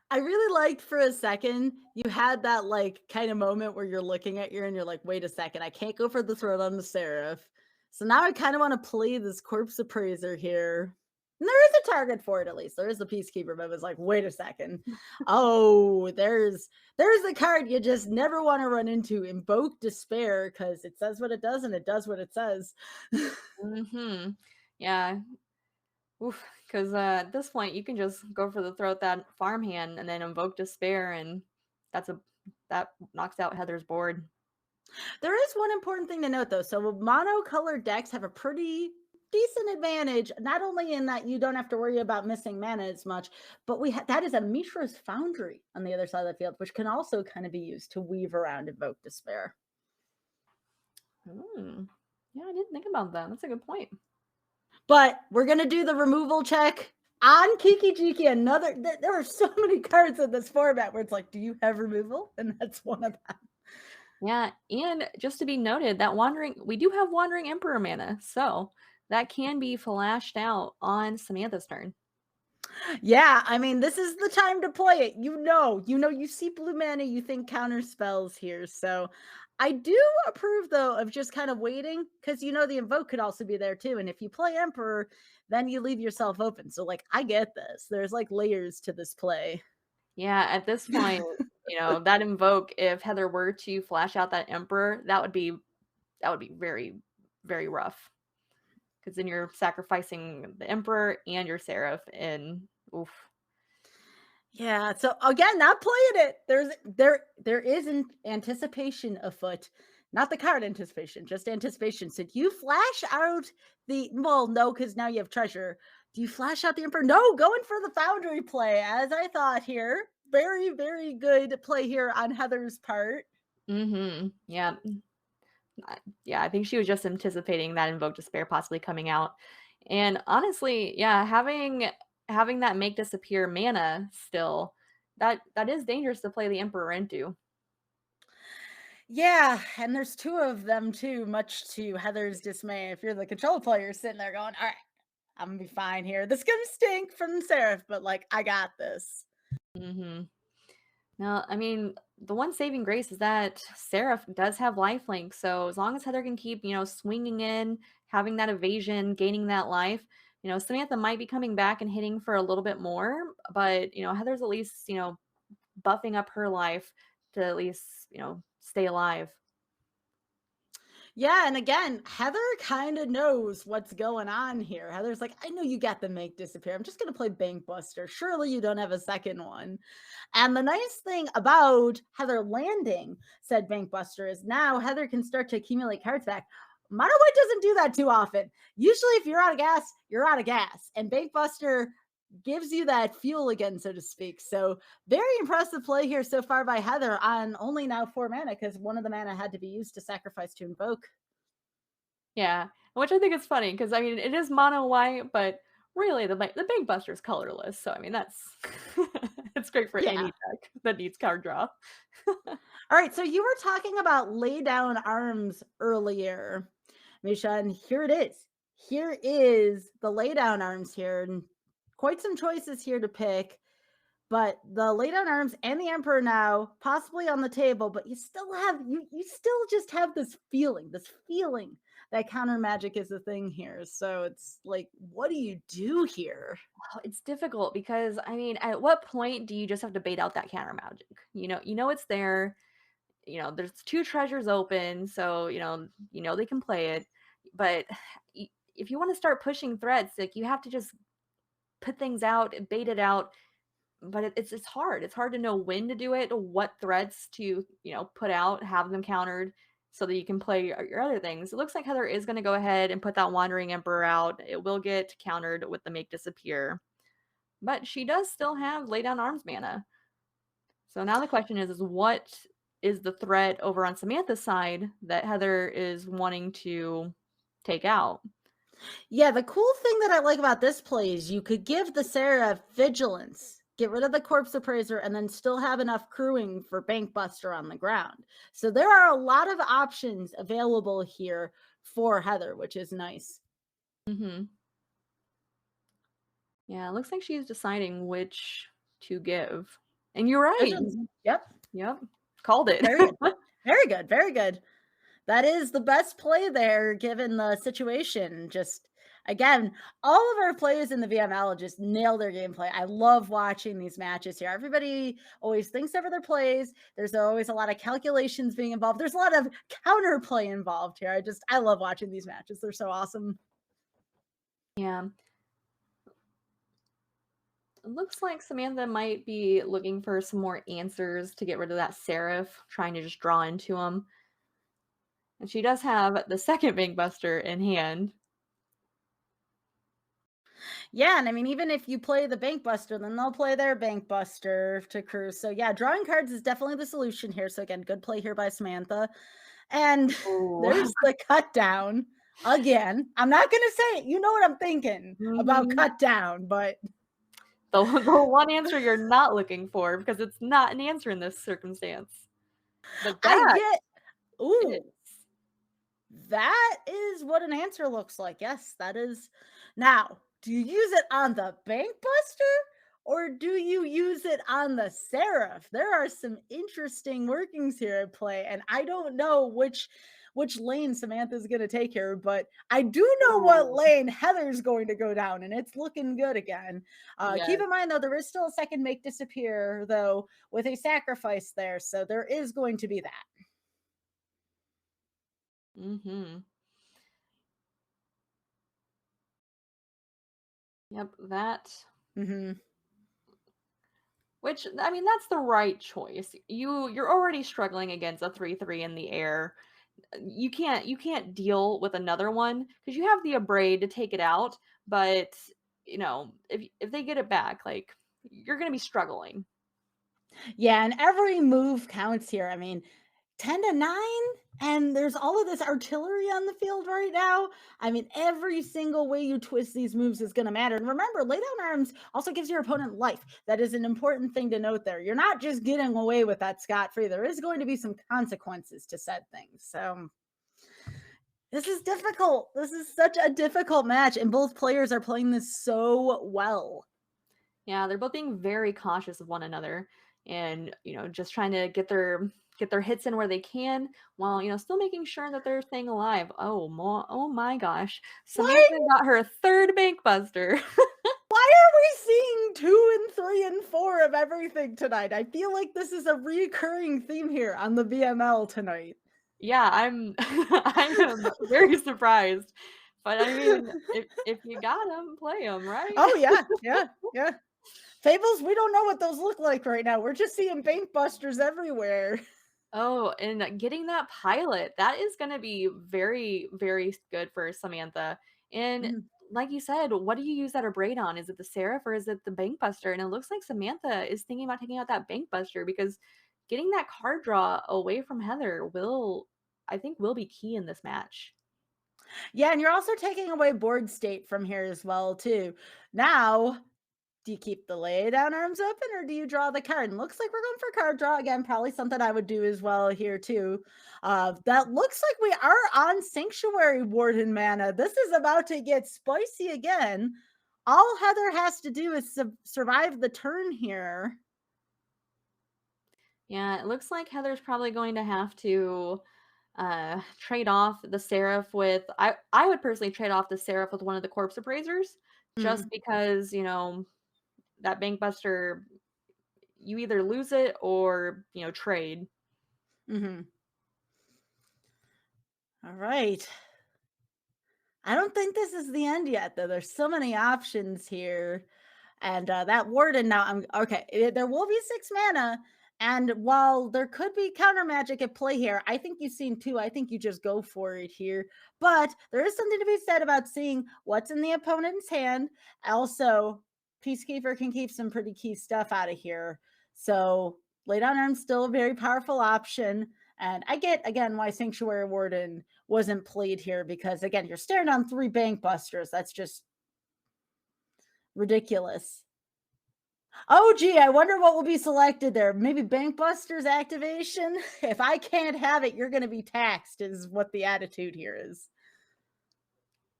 I really liked for a second, you had that like kind of moment where you're looking at and you're like, wait a second, I can't go for the throat on the Seraph. So now I kind of want to play this Corpse Appraiser here. And there is a target for it, at least. There is a Peacekeeper, but it was like, wait a second. Oh, there's the card you just never want to run into. Invoke Despair, because it says what it does and it does what it says. Mm-hmm. Yeah. Because at this point, you can just go for the throat that farmhand and then invoke Despair, and that knocks out Heather's board. There is one important thing to note, though. So monocolored decks have a pretty decent advantage, not only in that you don't have to worry about missing mana as much, but that is a Mishra's Foundry on the other side of the field, which can also kind of be used to weave around Invoke Despair. Yeah, I didn't think about that. That's a good point. But we're going to do the removal check on Kiki Jiki. There are so many cards in this format where it's like, do you have removal? And that's one of them. Yeah, and just to be noted, that we do have Wandering Emperor mana, so that can be flashed out on Samantha's turn. Yeah, I mean, this is the time to play it. You see blue mana, you think counter spells here. So I do approve, though, of just kind of waiting, because the Invoke could also be there, too. And if you play Emperor, then you leave yourself open. So, like, I get this. There's, like, layers to this play. Yeah, at this point, that Invoke, if Heather were to flash out that Emperor, that would be very, very rough. Because then you're sacrificing the Emperor and your Seraph, and oof. Yeah, so again, not playing it. There is an anticipation afoot. Not the card anticipation, just anticipation. So do you flash out no, because now you have treasure. Do you flash out the Emperor? No, going for the Foundry play, as I thought here. Very, very good play here on Heather's part. Mm-hmm. Yeah. Yeah, I think she was just anticipating that Invoke Despair possibly coming out. And honestly, yeah, having that make disappear mana still, that is dangerous to play the Emperor into. Yeah, and there's 2 of them too, much to Heather's dismay. If you're the control player sitting there going, all right, I'm gonna be fine here. This is gonna stink from Seraph, but like, I got this. Mm-hmm. Now, I mean, the one saving grace is that Seraph does have lifelink, so as long as Heather can keep, swinging in, having that evasion, gaining that life, Samantha might be coming back and hitting for a little bit more, but, Heather's at least, buffing up her life to at least, stay alive. Yeah, and again, Heather kind of knows what's going on here. Heather's like, I know you got the make disappear. I'm just going to play Bank Buster. Surely you don't have a second one. And the nice thing about Heather landing said Bank Buster is now Heather can start to accumulate cards back. Mono White doesn't do that too often. Usually if you're out of gas, you're out of gas. And Bankbuster gives you that fuel again, so to speak. So very impressive play here so far by Heather on only now 4 mana, because one of the mana had to be used to sacrifice to invoke. Yeah, which I think is funny because I mean it is mono white, but really the Bankbuster is colorless. So I mean that's it's great for any deck that needs card draw. All right, so you were talking about lay down arms earlier, Misha, and here it is. Here is the lay down arms here, and quite some choices here to pick. But the lay down arms and the Emperor now possibly on the table, but you still have you still just have this feeling that counter magic is a thing here. So it's like, what do you do here? Oh, it's difficult because I mean, at what point do you just have to bait out that counter magic? You know it's there. You know, there's 2 treasures open, so you know they can play it. But if you want to start pushing threats, like you have to just put things out, bait it out. But it's hard. It's hard to know when to do it, what threats to put out, have them countered, so that you can play your other things. It looks like Heather is going to go ahead and put that Wandering Emperor out. It will get countered with the Make Disappear, but she does still have Lay Down Arms mana. So now the question is what is the threat over on Samantha's side that Heather is wanting to take out? Yeah, the cool thing that I like about this play is you could give the Seraph Vigilance, get rid of the Corpse Appraiser, and then still have enough crewing for Bankbuster on the ground. So there are a lot of options available here for Heather, which is nice. Mm-hmm. Yeah, it looks like she's deciding which to give. And you're right. Yep. Called it. Very good. Very good. Very good. That is the best play there, given the situation. Just, again, all of our players in the VML just nail their gameplay. I love watching these matches here. Everybody always thinks over their plays. There's always a lot of calculations being involved. There's a lot of counterplay involved here. I love watching these matches. They're so awesome. Yeah. It looks like Samantha might be looking for some more answers to get rid of that Seraph, trying to just draw into him. And she does have the second Bankbuster in hand. Yeah, and I mean, even if you play the Bankbuster, then they'll play their Bankbuster to cruise. So yeah, drawing cards is definitely the solution here. So again, good play here by Samantha. And there's the cut down again. I'm not going to say it. You know what I'm thinking about cut down, but... The one answer you're not looking for, because it's not an answer in this circumstance. But that is what an answer looks like. Yes, that is. Now, do you use it on the Bankbuster or do you use it on the Seraph? There are some interesting workings here at play, and I don't know which lane Samantha's going to take here, but I do know what lane Heather's going to go down, and it's looking good again. Keep in mind, though, there is still a second Make Disappear, though, with a sacrifice there, so there is going to be that. Mm-hmm. Yep, that. Mm-hmm. Which, I mean, that's the right choice. You're already struggling against a 3/3 in the air. You can't deal with another one because you have the Abrade to take it out, but if they get it back, like, you're gonna be struggling. Yeah, and every move counts here. I mean, 10-9, and there's all of this artillery on the field right now. I mean, every single way you twist these moves is going to matter. And remember, lay down arms also gives your opponent life. That is an important thing to note there. You're not just getting away with that scot-free. There is going to be some consequences to said things. So this is difficult. This is such a difficult match, and both players are playing this so well. Yeah, they're both being very cautious of one another and, just trying to get their hits in where they can, while still making sure that they're staying alive. Oh my gosh, Samantha got her third Bankbuster. Why are we seeing 2 and 3 and 4 of everything tonight? I feel like this is a recurring theme here on the VML tonight. Yeah, I'm very surprised, but I mean, if you got them, play them, right? Oh yeah. Fables, we don't know what those look like right now. We're just seeing Bankbusters everywhere. Oh, and getting that pilot, that is gonna be very, very good for Samantha. And Mhm. like you said, what do you use that braid on? Is it the Seraph or is it the Bankbuster? And it looks like Samantha is thinking about taking out that Bankbuster because getting that card draw away from Heather will, I think, will be key in this match. Yeah, and you're also taking away board state from here as well, too. Now, do you keep the lay down arms open or do you draw the card? And looks like we're going for card draw again. Probably something I would do as well here too. That looks like we are on Sanctuary Warden mana. This is about to get spicy again. All Heather has to do is survive the turn here. Yeah, it looks like Heather's probably going to have to trade off the Seraph with I would personally trade off the Seraph with one of the Corpse Appraisers just because, you know, that Bankbuster, you either lose it or, you know, trade. All right. I don't think this is the end yet, though. There's so many options here. And that Warden now, there will be 6 mana. And while there could be counter magic at play here, I think you've seen 2. I think you just go for it here. But there is something to be said about seeing what's in the opponent's hand. Also, Peacekeeper can keep some pretty key stuff out of here. So Lay Down Arm's still a very powerful option. And I get, again, why Sanctuary Warden wasn't played here because, again, you're staring on 3 Bankbusters. That's just ridiculous. Oh, gee, I wonder what will be selected there. Maybe Bankbuster's activation? If I can't have it, you're going to be taxed, is what the attitude here is.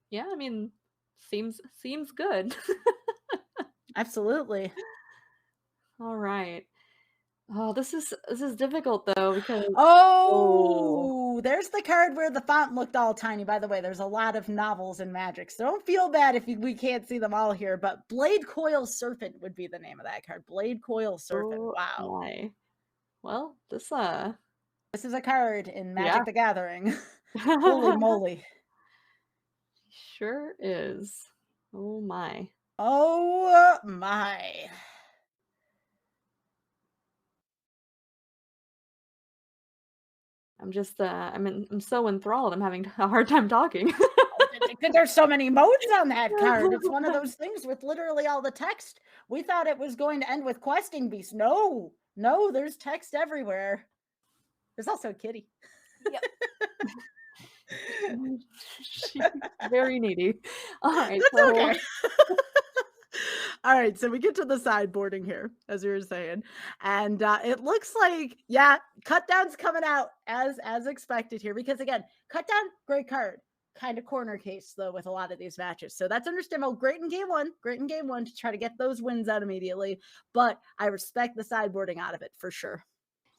Yeah, I mean, seems good. Absolutely. All right. Oh, this is difficult though because there's the card where the font looked all tiny. By the way, there's a lot of novels and magic, so don't feel bad if we can't see them all here. But Blade Coil Serpent would be the name of that card. Blade Coil Serpent. oh Wow. my. Well, this is a card in Magic yeah. the Gathering. Holy moly. Sure is. Oh my. Oh my. I'm just I'm so enthralled. I'm having a hard time talking. There's so many modes on that card. It's one of those things with literally all the text. We thought it was going to end with questing beast. No, there's text everywhere. There's also a kitty. Yep. She's very needy. All right. That's okay. All right, so we get to the sideboarding here, as we were saying, and it looks like, yeah, Cutdown's coming out as expected here, because again, Cutdown, great card, kind of corner case though with a lot of these matches, so that's understandable. Great in game one to try to get those wins out immediately, but I respect the sideboarding out of it for sure.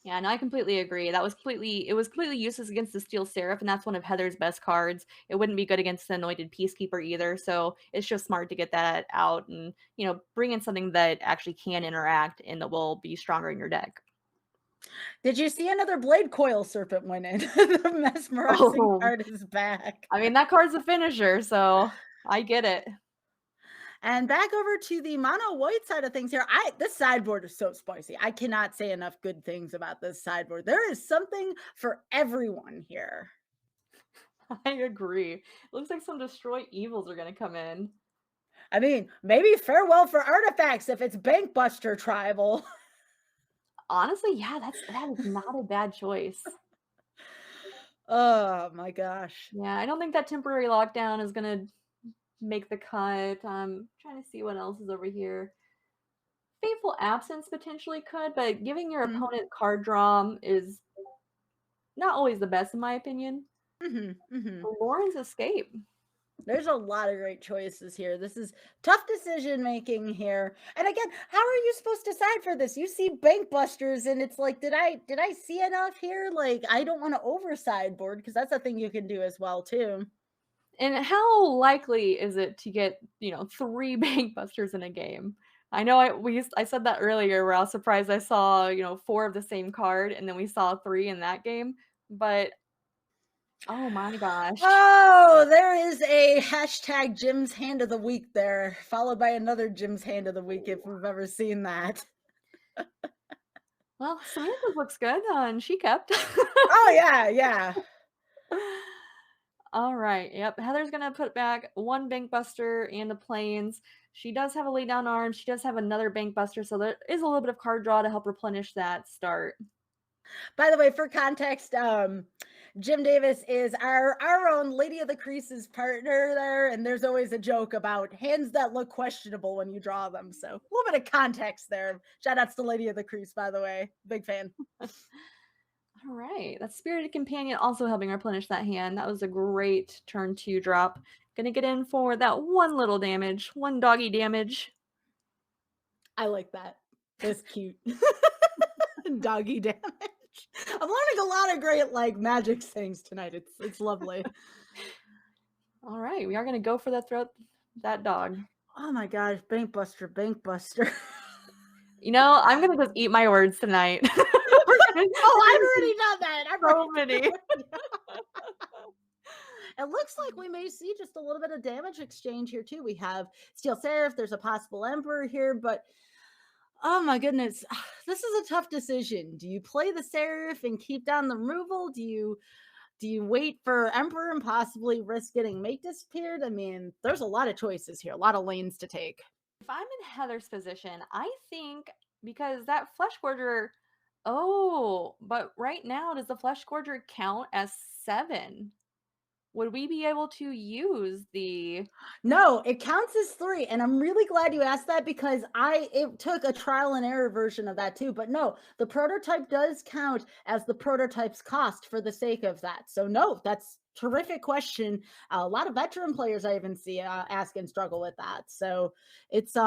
Yeah, no, I completely agree. It was completely useless against the Steel Seraph, and that's one of Heather's best cards. It wouldn't be good against the Anointed Peacekeeper either, so it's just smart to get that out and, you know, bring in something that actually can interact and that will be stronger in your deck. Did you see another Blade Coil Serpent win in? The mesmerizing card is back. I mean, that card's a finisher, so I get it. And back over to the mono white side of things here. This sideboard is so spicy. I cannot say enough good things about this sideboard. There is something for everyone here. I agree. It looks like some Destroy Evils are going to come in. I mean, maybe Farewell for Artifacts if it's Bankbuster Tribal. Honestly, yeah, that is not a bad choice. Oh my gosh. Yeah, I don't think that Temporary Lockdown is going to make the cut. I'm trying to see what else is over here. Fateful Absence potentially could, but giving your opponent card draw is not always the best in my opinion. Lauren's Escape. There's a lot of great choices here. This is tough decision making here. And again, how are you supposed to decide for this? You see Bankbusters and it's like, did I see enough here? Like, I don't want to over sideboard because that's a thing you can do as well too. And how likely is it to get, you know, 3 Bankbusters in a game? I know I said that earlier where I was surprised I saw, you know, 4 of the same card and then we saw 3 in that game, but oh my gosh. Oh, there is a hashtag Jim's Hand of the Week there, followed by another Jim's Hand of the Week if we've ever seen that. Well, Samantha's looks good, and she kept. Oh, yeah. All right. Yep. Heather's gonna put back one bank buster and the planes. She does have a lay down arm. She does have another bank buster, so there is a little bit of card draw to help replenish that start. By the way, for context, Jim Davis is our own Lady of the Creases partner there, and there's always a joke about hands that look questionable when you draw them. So a little bit of context there. Shout outs to Lady of the Crease, by the way. Big fan. All right. That Spirited Companion also helping replenish that hand. That was a great turn 2 drop. Gonna get in for that one little damage, one doggy damage. I like that. That's cute. Doggy damage. I'm learning a lot of great magic things tonight. It's lovely. All right, we are gonna go for that dog. Oh my gosh, bank buster. You know, I'm gonna just eat my words tonight. Oh, I've already done that. So many. It looks like we may see just a little bit of damage exchange here too. We have Steel Seraph. There's a possible Emperor here, but oh my goodness, this is a tough decision. Do you play the Seraph and keep down the removal? Do you wait for Emperor and possibly risk getting Mate disappeared? I mean, there's a lot of choices here, a lot of lanes to take. If I'm in Heather's position, I think because that Flesh Gorger, but right now, does the Flesh Gorger count as 7? Would we be able to use the... No, it counts as 3, and I'm really glad you asked that because it took a trial and error version of that too. But no, the prototype does count as the prototype's cost for the sake of that. So no, that's terrific question. A lot of veteran players I even see ask and struggle with that. So it's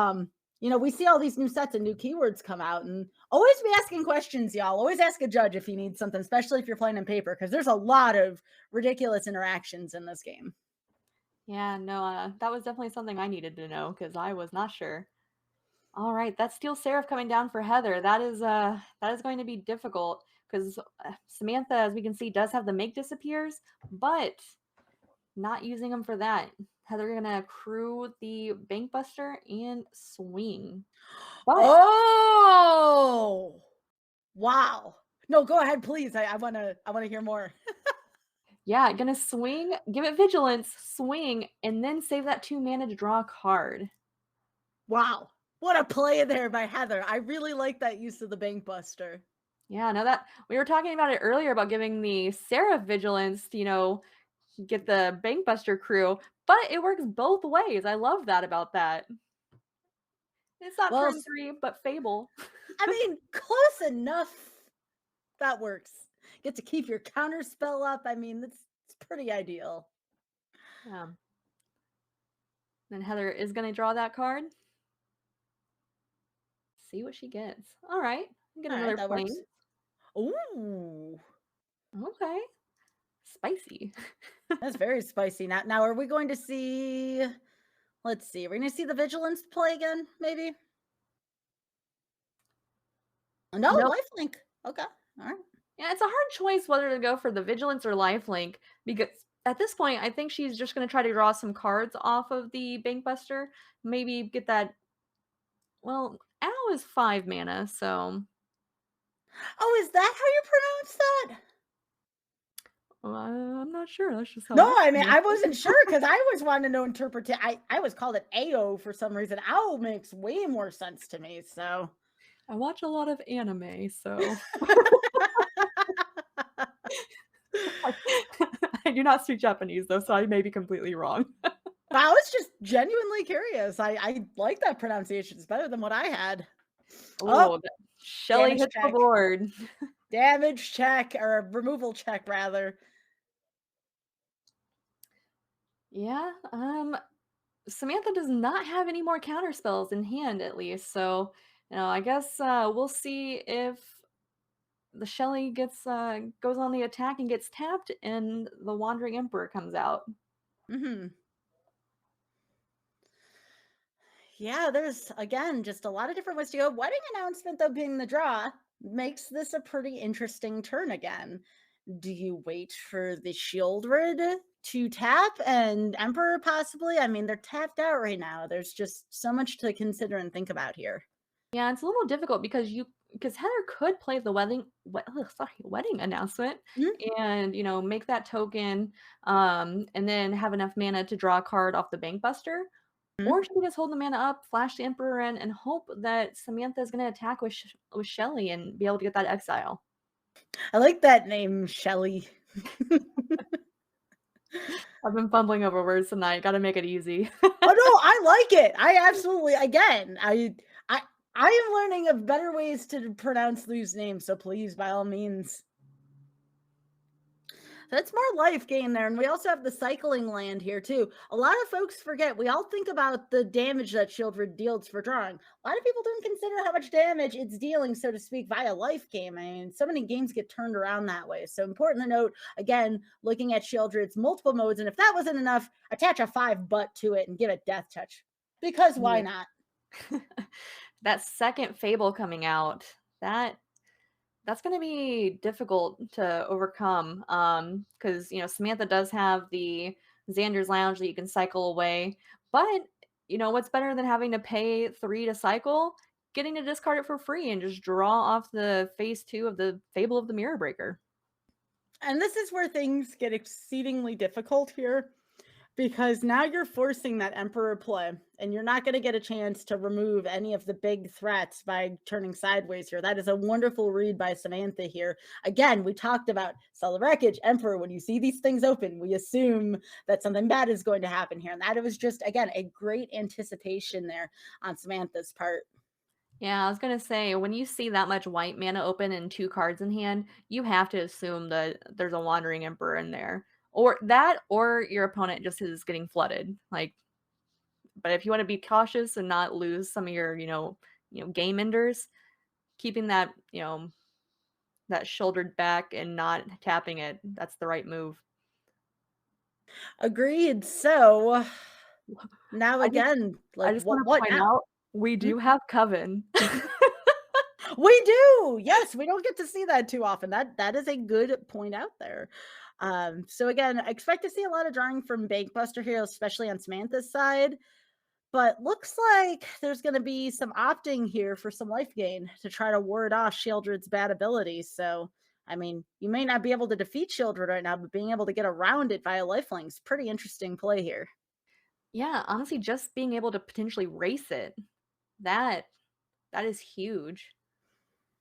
we see all these new sets and new keywords come out, and always be asking questions, y'all. Always ask a judge if you need something, especially if you're playing in paper, because there's a lot of ridiculous interactions in this game. Yeah, no, that was definitely something I needed to know because I was not sure. All right, that Steel Seraph coming down for Heather. That is going to be difficult because Samantha, as we can see, does have the Make Disappears, but not using them for that. Heather gonna accrue the Bank Buster and swing. But... Oh, wow! No, go ahead, please. I wanna hear more. Yeah, gonna swing, give it Vigilance, swing, and then save that 2 mana to draw a card. Wow, what a play there by Heather! I really like that use of the Bank Buster. Yeah, no, that we were talking about it earlier about giving the Seraph Vigilance, get the Bank Buster crew, but it works both ways. I love that about that. It's not turn 3, but Fable. I mean, close enough. That works. Get to keep your counter spell up. I mean, it's pretty ideal. Yeah. Then Heather is going to draw that card. See what she gets. All right. Get another plane. Ooh. Okay. Spicy. That's very spicy. Now, are we going to see... Let's see. We're going to see the Vigilance play again, maybe? No, nope. Lifelink. Okay. All right. Yeah, it's a hard choice whether to go for the Vigilance or Lifelink because at this point, I think she's just going to try to draw some cards off of the Bank Buster. Maybe get that... Well, Ow is 5 mana, so... Oh, is that how you pronounce that? I'm not sure. That's just how... No, I mean, I wasn't sure because I always wanted to know interpretation. I always called it AO for some reason. Owl makes way more sense to me, so... I watch a lot of anime, so... I do not speak Japanese, though, so I may be completely wrong. I was just genuinely curious. I like that pronunciation. It's better than what I had. Oh, Shelly hits the board. Damage check, or removal check, rather. Yeah, Samantha does not have any more counter spells in hand, at least, so, I guess we'll see if the Shelly goes on the attack and gets tapped, and the Wandering Emperor comes out. Mm-hmm. Yeah, there's, again, just a lot of different ways to go. Wedding Announcement, though, being the draw, makes this a pretty interesting turn again. Do you wait for the Shieldred to tap and Emperor possibly? I mean, they're tapped out right now. There's just so much to consider and think about here. Yeah, it's a little difficult because because Heather could play the wedding announcement Mhm. and, make that token, and then have enough mana to draw a card off the Bankbuster. Or she could just hold the mana up, flash the Emperor in, and hope that Samantha is going to attack with Shelly and be able to get that exile. I like that name, Shelly. I've been fumbling over words tonight. Got to make it easy. Oh no, I like it. I absolutely, again, I am learning of better ways to pronounce these names, so please, by all means. That's more life gain there. And we also have the cycling land here too. A lot of folks forget, we all think about the damage that Shieldred deals for drawing. A lot of people don't consider how much damage it's dealing, so to speak, via life gain. I mean, so many games get turned around that way. So important to note, again, looking at Shieldred's multiple modes. And if that wasn't enough, attach a 5 butt to it and give it death touch. Because why not? That second Fable coming out, that's going to be difficult to overcome, because Samantha does have the Xander's Lounge that you can cycle away, but what's better than having to pay 3 to cycle? Getting to discard it for free and just draw off the phase 2 of the Fable of the Mirror Breaker. And this is where things get exceedingly difficult here, because now you're forcing that Emperor play, and you're not going to get a chance to remove any of the big threats by turning sideways here. That is a wonderful read by Samantha here. Again, we talked about Sell the Wreckage, Emperor. When you see these things open, we assume that something bad is going to happen here. And that it was just, again, a great anticipation there on Samantha's part. Yeah, I was going to say, when you see that much white mana open and 2 cards in hand, you have to assume that there's a Wandering Emperor in there. Or your opponent just is getting flooded. But if you want to be cautious and not lose some of your, game enders, keeping that, that shouldered back and not tapping it, that's the right move. Agreed. So now again, I just want to point out, we do have Coven. We do. Yes, we don't get to see that too often. That is a good point out there. So again, I expect to see a lot of drawing from Bankbuster here, especially on Samantha's side. But looks like there's going to be some opting here for some life gain to try to ward off Shieldred's bad abilities. So, I mean, you may not be able to defeat Shieldred right now, but being able to get around it via lifelinks, pretty interesting play here. Yeah, honestly, just being able to potentially race it, that is huge.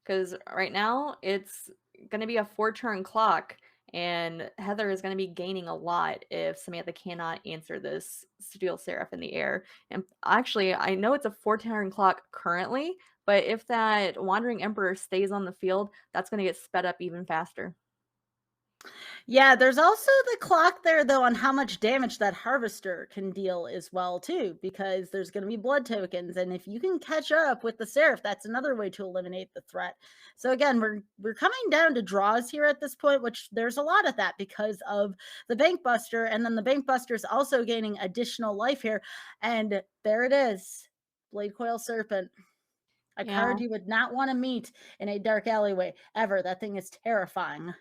Because right now, it's going to be a 4-turn clock, and Heather is going to be gaining a lot if Samantha cannot answer this Steel Seraph in the air. And actually, I know it's a 4-turn clock currently, but if that Wandering Emperor stays on the field, that's going to get sped up even faster. Yeah, there's also the clock there, though, on how much damage that Harvester can deal as well, too, because there's going to be blood tokens, and if you can catch up with the Seraph, that's another way to eliminate the threat. So again, we're coming down to draws here at this point, which there's a lot of that because of the Bankbuster, and then the Bankbuster is also gaining additional life here, and there it is, Blade Coil Serpent. A card you would not want to meet in a dark alleyway, ever. That thing is terrifying.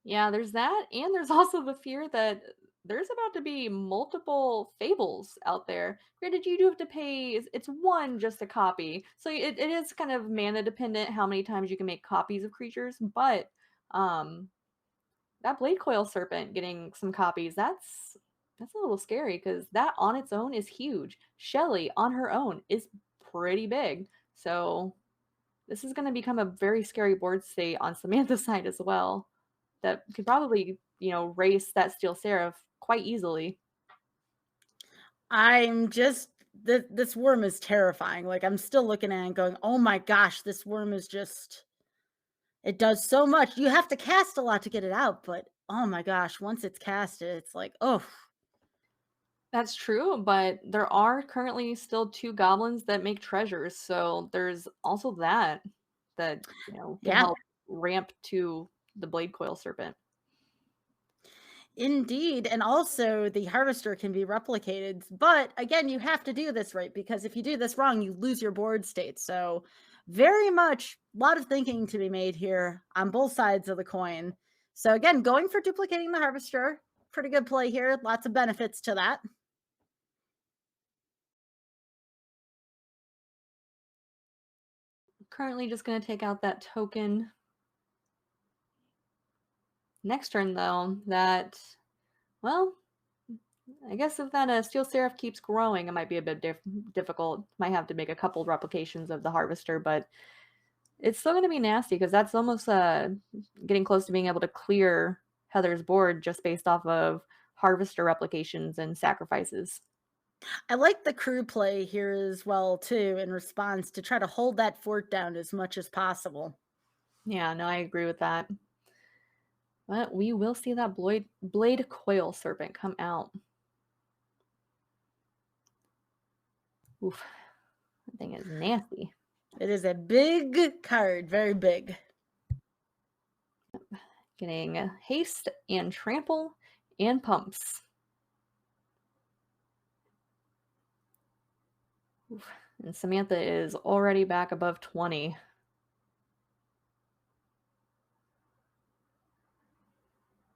Yeah, there's that, and there's also the fear that there's about to be multiple Fables out there. Granted, you do have to pay, it's 1 just a copy, so it is kind of mana dependent how many times you can make copies of creatures, but that Blade Coil Serpent getting some copies, that's a little scary, because that on its own is huge. Shelly on her own is pretty big, so this is going to become a very scary board state on Samantha's side as well. That could probably, race that Steel Seraph quite easily. I'm just, this worm is terrifying. Like, I'm still looking at it and going, oh my gosh, this worm is just, it does so much. You have to cast a lot to get it out, but oh my gosh, once it's casted, it's like, oh. That's true, but there are currently still 2 goblins that make treasures, so there's also that can help ramp to the Blade Coil Serpent. Indeed, and also the Harvester can be replicated, but again, you have to do this right, because if you do this wrong, you lose your board state. So very much a lot of thinking to be made here on both sides of the coin. So again, going for duplicating the Harvester, pretty good play here. Lots of benefits to that. currently just going to take out that token. Next turn, though, well, I guess if that Steel Seraph keeps growing, it might be a bit difficult. Might have to make a couple replications of the Harvester, but it's still going to be nasty because that's almost getting close to being able to clear Heather's board just based off of Harvester replications and sacrifices. I like the crew play here as well, too, in response to try to hold that fort down as much as possible. Yeah, no, I agree with that. But we will see that Blade Coil Serpent come out. Oof, that thing is nasty. It is a big card, very big. Getting haste and trample and pumps. Oof. And Samantha is already back above 20.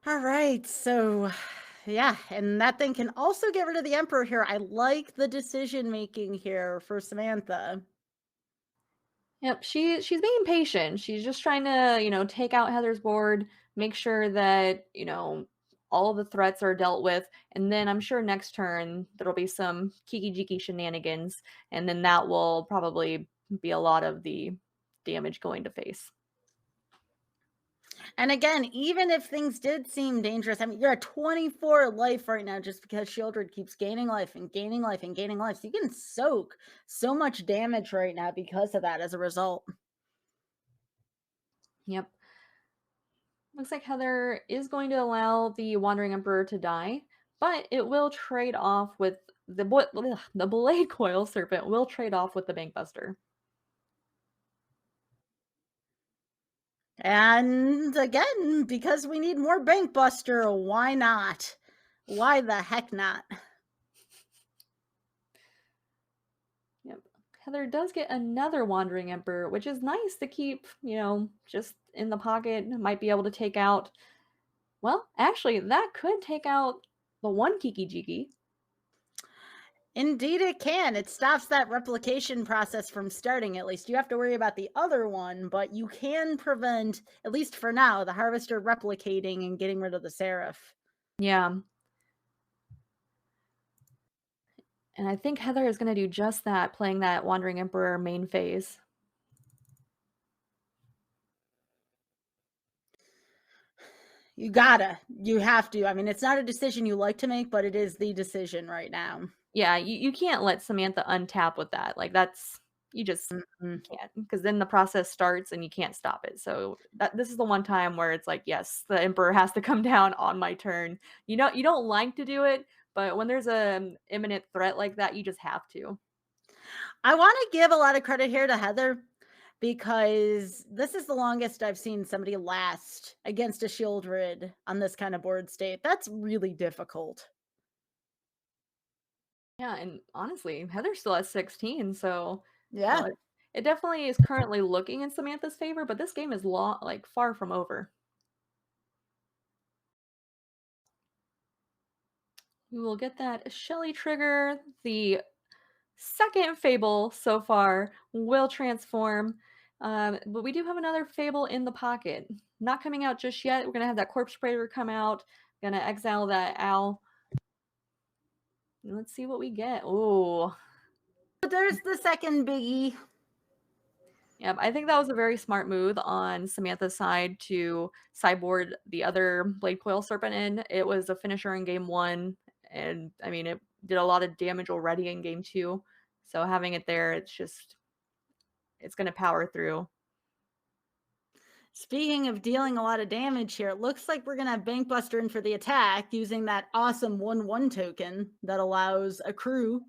All right, so yeah, and that thing can also get rid of the Emperor here. I like the decision making here for Samantha. Yep, she's being patient. She's just trying to, take out Heather's board, make sure that, all the threats are dealt with, and then I'm sure next turn there'll be some kiki-jiki shenanigans, and then that will probably be a lot of the damage going to face. And again, even if things did seem dangerous, I mean, you're at 24 life right now just because Shieldred keeps gaining life and gaining life and gaining life. So you can soak so much damage right now because of that as a result. Yep. Looks like Heather is going to allow the Wandering Emperor to die, but it will trade off with the Blade Coil Serpent will trade off with the Bankbuster. And again, because we need more Bankbuster, why not? Why the heck not? Yep. Heather does get another Wandering Emperor, which is nice to keep, just in the pocket. Might be able to take out. Well, actually, that could take out the one Kiki-Jiki. Indeed it can. It stops that replication process from starting, at least. You have to worry about the other one, but you can prevent, at least for now, the Harvester replicating and getting rid of the Seraph. Yeah. And I think Heather is going to do just that, playing that Wandering Emperor main phase. You have to. I mean, it's not a decision you like to make, but it is the decision right now. Yeah, you can't let Samantha untap with that. Like, you just can't, because then the process starts and you can't stop it. So this is the one time where it's like, yes, the Emperor has to come down on my turn. You don't like to do it, but when there's an imminent threat like that, you just have to. I want to give a lot of credit here to Heather, because this is the longest I've seen somebody last against a Shieldred on this kind of board state. That's really difficult. Yeah, and honestly, Heather's still at 16, so yeah, it definitely is currently looking in Samantha's favor, but this game is far from over. We will get that Shelly trigger. The second Fable so far will transform, but we do have another Fable in the pocket. Not coming out just yet. We're going to have that Corpse Praetor come out. Going to exile that Owl. Let's see what we get. Oh, there's the second biggie. Yep, I think that was a very smart move on Samantha's side to sideboard the other Blade Coil Serpent in. It was a finisher in game 1, and I mean, it did a lot of damage already in game 2. So having it there, it's going to power through. Speaking of dealing a lot of damage here, it looks like we're going to have Bankbuster in for the attack using that awesome 1/1 token that allows a crew.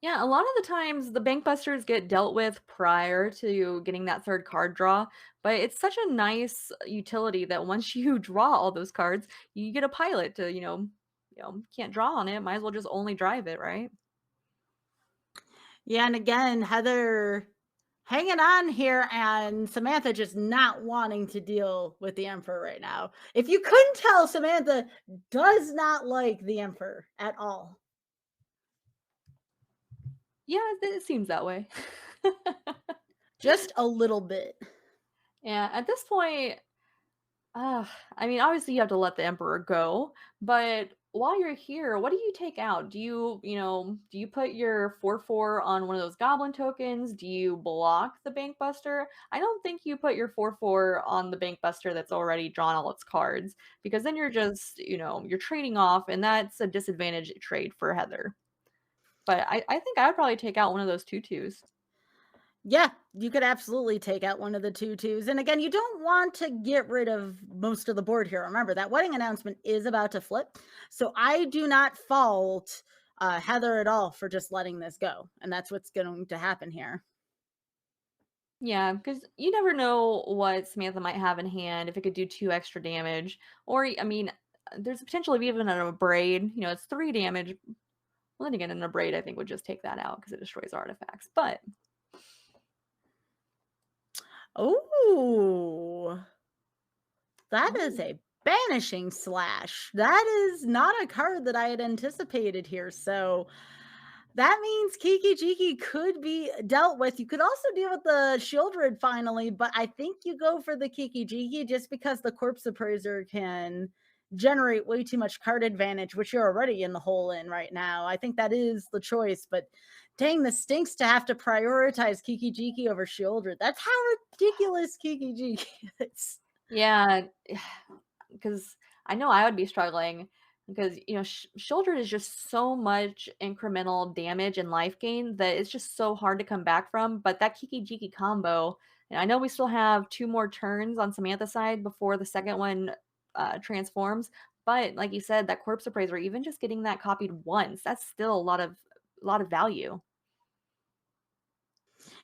Yeah, a lot of the times the Bankbusters get dealt with prior to getting that third card draw, but it's such a nice utility that once you draw all those cards, you get a pilot to, can't draw on it, might as well just only drive it, right? Yeah, and again, Heather hanging on here and Samantha just not wanting to deal with the Emperor right now. If you couldn't tell, Samantha does not like the Emperor at all. Yeah, it seems that way. Just a little bit. Yeah, at this point, I mean, obviously you have to let the emperor go, but while you're here, what do you take out? Do you put your 4/4 on one of those goblin tokens? Do you block the bank buster? I don't think you put your 4/4 on the bank buster that's already drawn all its cards, because then you're just, you're trading off, and that's a disadvantage trade for Heather. But I think I would probably take out one of those 2/2s. Yeah, you could absolutely take out one of the 2/2s. And again, you don't want to get rid of most of the board here. Remember, that wedding announcement is about to flip. So I do not fault Heather at all for just letting this go. And that's what's going to happen here. Yeah, because you never know what Samantha might have in hand, if it could do 2 extra damage. Or, I mean, there's a potential of even a braid. It's 3 damage. Well, then again, an abrade, I think, would just take that out because it destroys artifacts. But Oh, that is a banishing slash. That is not a card that I had anticipated here. So that means Kiki Jiki could be dealt with. You could also deal with the Shieldred finally, but I think you go for the Kiki Jiki just because the Corpse Appraiser can generate way too much card advantage, which you're already in the hole in right now. I think that is the choice, but dang, this stinks to have to prioritize Kiki Jiki over Shieldred. That's how ridiculous Kiki Jiki is. yeah, because I know I would be struggling because, Shieldred is just so much incremental damage and life gain that it's just so hard to come back from. But that Kiki Jiki combo, and I know we still have 2 more turns on Samantha's side before the second one transforms. But like you said, that Corpse Appraiser, even just getting that copied once, that's still a lot of value.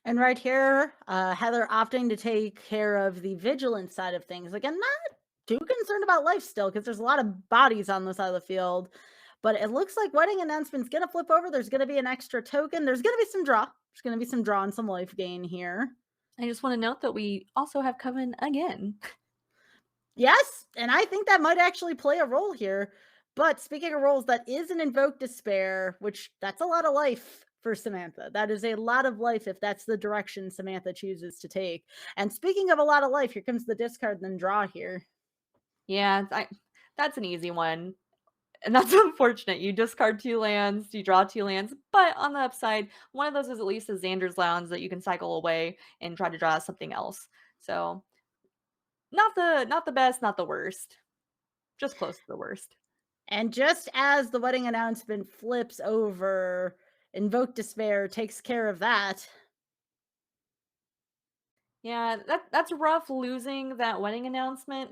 And right here, Heather opting to take care of the vigilance side of things. Again, not too concerned about life still because there's a lot of bodies on the side of the field. But it looks like wedding announcement's going to flip over. There's going to be an extra token. There's going to be some draw. There's going to be some draw and some life gain here. I just want to note that we also have Coven again. Yes, and I think that might actually play a role here. But speaking of roles, that is an Invoke Despair, which that's a lot of life for Samantha. That is a lot of life if that's the direction Samantha chooses to take. And speaking of a lot of life, here comes the discard then draw here. Yeah, that's an easy one. And that's unfortunate. You discard 2 lands, you draw 2 lands, but on the upside, one of those is at least a Xander's Lounge that you can cycle away and try to draw something else. So not the best, not the worst. Just close to the worst. And just as the wedding announcement flips over, Invoke Despair takes care of that. Yeah, that's rough losing that wedding announcement.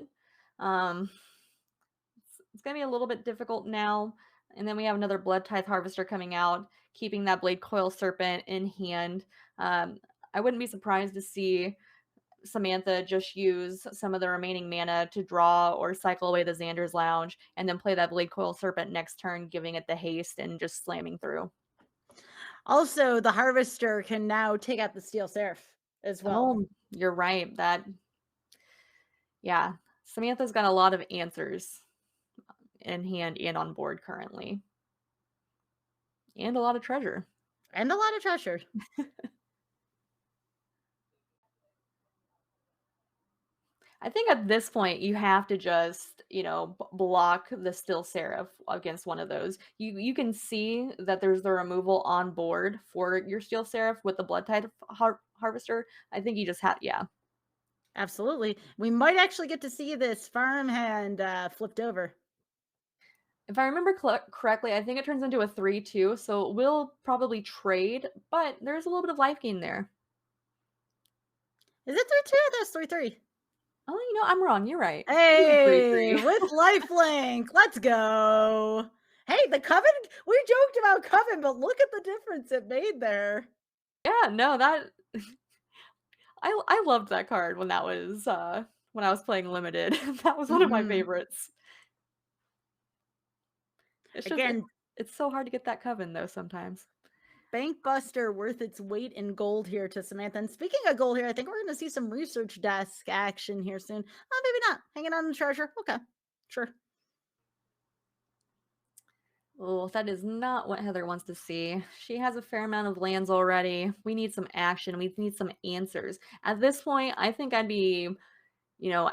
It's gonna be a little bit difficult now. And then we have another Blood Tithe Harvester coming out, keeping that Blade Coil Serpent in hand. I wouldn't be surprised to see Samantha just use some of the remaining mana to draw or cycle away the Xander's Lounge, and then play that Blade Coil Serpent next turn, giving it the haste and just slamming through. Also, the Harvester can now take out the Steel Seraph as well. Oh, you're right. Yeah, Samantha's got a lot of answers in hand and on board currently. And a lot of treasure. And a lot of treasure. I think at this point you have to just, block the Still Seraph against one of those. You can see that there's the removal on board for your Steel Seraph with the Blood Tithe Harvester. I think you just have, yeah. Absolutely. We might actually get to see this farmhand flipped over. If I remember correctly, I think it turns into a 3/2, so we'll probably trade, but there's a little bit of life gain there. Is it 3/2? That's 3/3. Oh, I'm wrong. You're right. Hey, with lifelink. Let's go. Hey, the Coven, we joked about Coven, but look at the difference it made there. Yeah, no, that I loved that card when that was when I was playing limited. That was one of my favorites. It's just it's so hard to get that Coven though sometimes. Bank Buster worth its weight in gold here to Samantha. And speaking of gold here, I think we're going to see some research desk action here soon. Oh, maybe not. Hanging on the treasure. Okay, sure. Oh, that is not what Heather wants to see. She has a fair amount of lands already. We need some action. We need some answers. At this point, I think I'd be,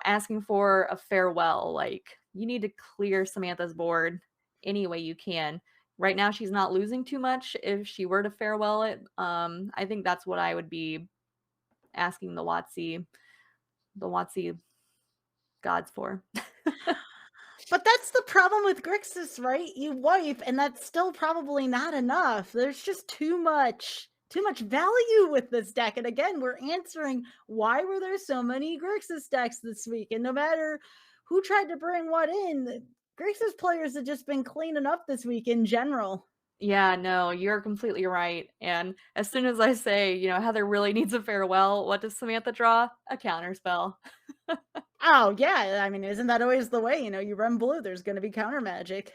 asking for a farewell. Like, you need to clear Samantha's board any way you can. Right now, she's not losing too much. If she were to farewell it, I think that's what I would be asking the WotC gods for. But that's the problem with Grixis, right? You wipe, and that's still probably not enough. There's just too much value with this deck. And again, we're answering why were there so many Grixis decks this week? And no matter who tried to bring what in, Grixis players have just been cleaning up this week in general. Yeah, no, you're completely right. And as soon as I say, Heather really needs a farewell, what does Samantha draw? A counterspell. Oh, yeah. I mean, isn't that always the way? You run blue, there's going to be counter magic.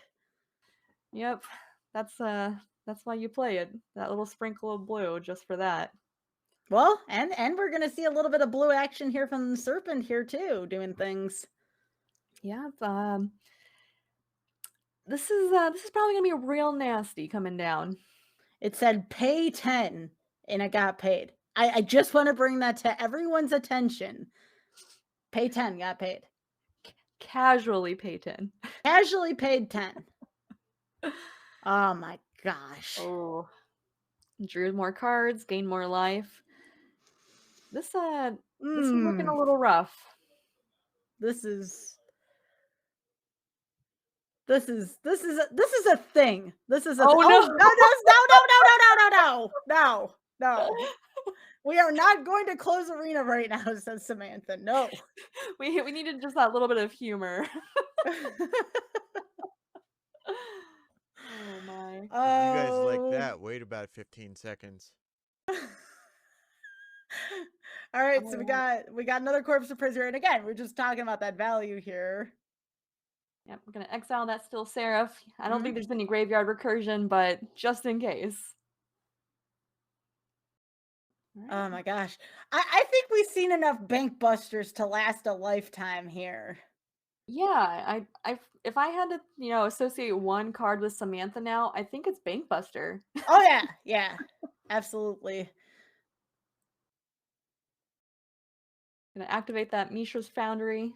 Yep. That's why you play it. That little sprinkle of blue just for that. Well, and we're going to see a little bit of blue action here from the Serpent here too, doing things. Yep. This is probably going to be real nasty coming down. It said pay 10 and it got paid. I just want to bring that to everyone's attention. Pay 10 got paid. Casually pay 10. Casually paid 10. Oh my gosh. Oh. Drew more cards, gain more life. This is looking a little rough. This is a thing. This is a no. We are not going to close arena right now, says Samantha. No. We needed just that little bit of humor. Oh my. If you guys like that, wait about 15 seconds. All right, so we got another Corpse of Prisoner, and again, we're just talking about that value here. Yep, we're gonna exile that Still Seraph. I don't think there's any graveyard recursion, but just in case. Right. Oh my gosh. I think we've seen enough bank busters to last a lifetime here. Yeah, if I had to, associate one card with Samantha now, I think it's Bank Buster. Oh yeah, absolutely. Gonna activate that Mishra's Foundry.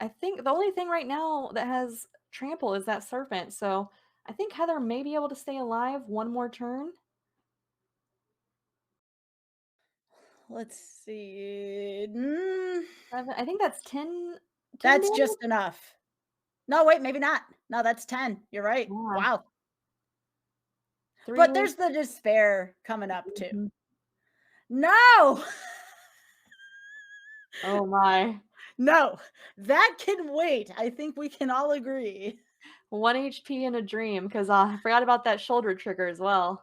I think the only thing right now that has trample is that Serpent, so I think Heather may be able to stay alive one more turn. Let's see. I think that's 10. That's just enough. No, wait, maybe not. No, that's 10. You're right. Yeah. Wow. But there's the despair coming up too. Mm-hmm. No! Oh my. No, that can wait. I think we can all agree. 1 HP in a dream, because I forgot about that shoulder trigger as well.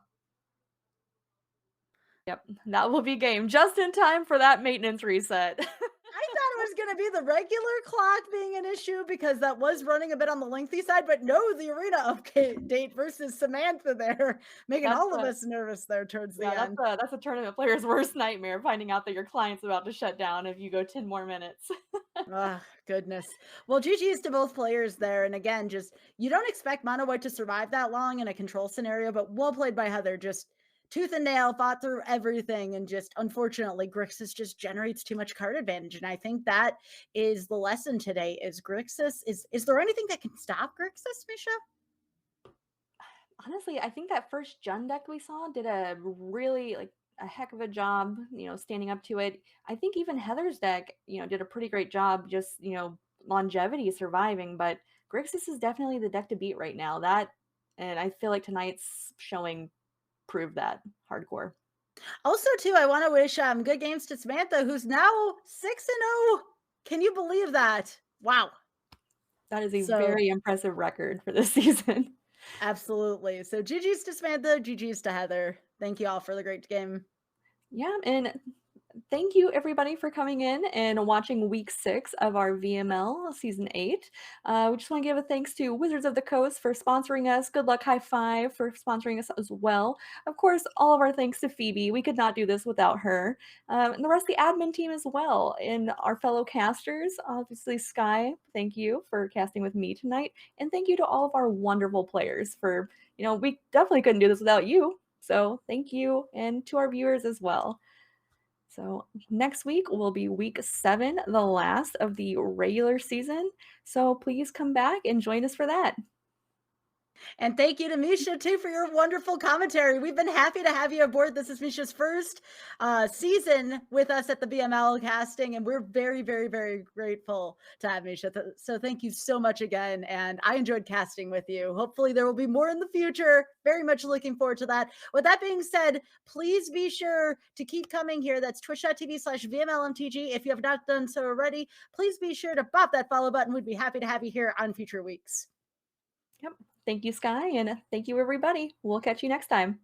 Yep, that will be game just in time for that maintenance reset. I thought it was going to be the regular clock being an issue because that was running a bit on the lengthy side, but no, the arena update versus Samantha there, making all of us nervous there towards the end. That's a tournament player's worst nightmare, finding out that your client's about to shut down if you go 10 more minutes. Oh, goodness. Well, GG's to both players there. And again, just you don't expect Mono White to survive that long in a control scenario, but well played by Heather. Just tooth and nail, fought through everything, and just unfortunately Grixis just generates too much card advantage. And I think that is the lesson today is Grixis. Is there anything that can stop Grixis, Misha? Honestly, I think that first Jund deck we saw did a really a heck of a job, standing up to it. I think even Heather's deck, did a pretty great job just, longevity surviving, but Grixis is definitely the deck to beat right now. And I feel like tonight's showing prove that hardcore. Also, too, I want to wish good games to Samantha, who's now 6-0. Can you believe that? Wow. That is a very impressive record for this season. Absolutely. So GG's to Samantha, GG's to Heather. Thank you all for the great game. Yeah, and Thank you, everybody, for coming in and watching week 6 of our VML season 8. We just want to give a thanks to Wizards of the Coast for sponsoring us. Good luck, high five for sponsoring us as well. Of course, all of our thanks to Phoebe. We could not do this without her. And the rest of the admin team as well. And our fellow casters, obviously, Sky, thank you for casting with me tonight. And thank you to all of our wonderful players for, we definitely couldn't do this without you. So thank you. And to our viewers as well. So next week will be week 7, the last of the regular season. So please come back and join us for that. And thank you to Misha, too, for your wonderful commentary. We've been happy to have you aboard. This is Misha's first season with us at the VML casting, and we're very, very, very grateful to have Misha. So thank you so much again, and I enjoyed casting with you. Hopefully there will be more in the future. Very much looking forward to that. With that being said, please be sure to keep coming here. That's twitch.tv/VMLMTG. If you have not done so already, please be sure to pop that follow button. We'd be happy to have you here on future weeks. Yep. Thank you, Sky, and thank you, everybody. We'll catch you next time.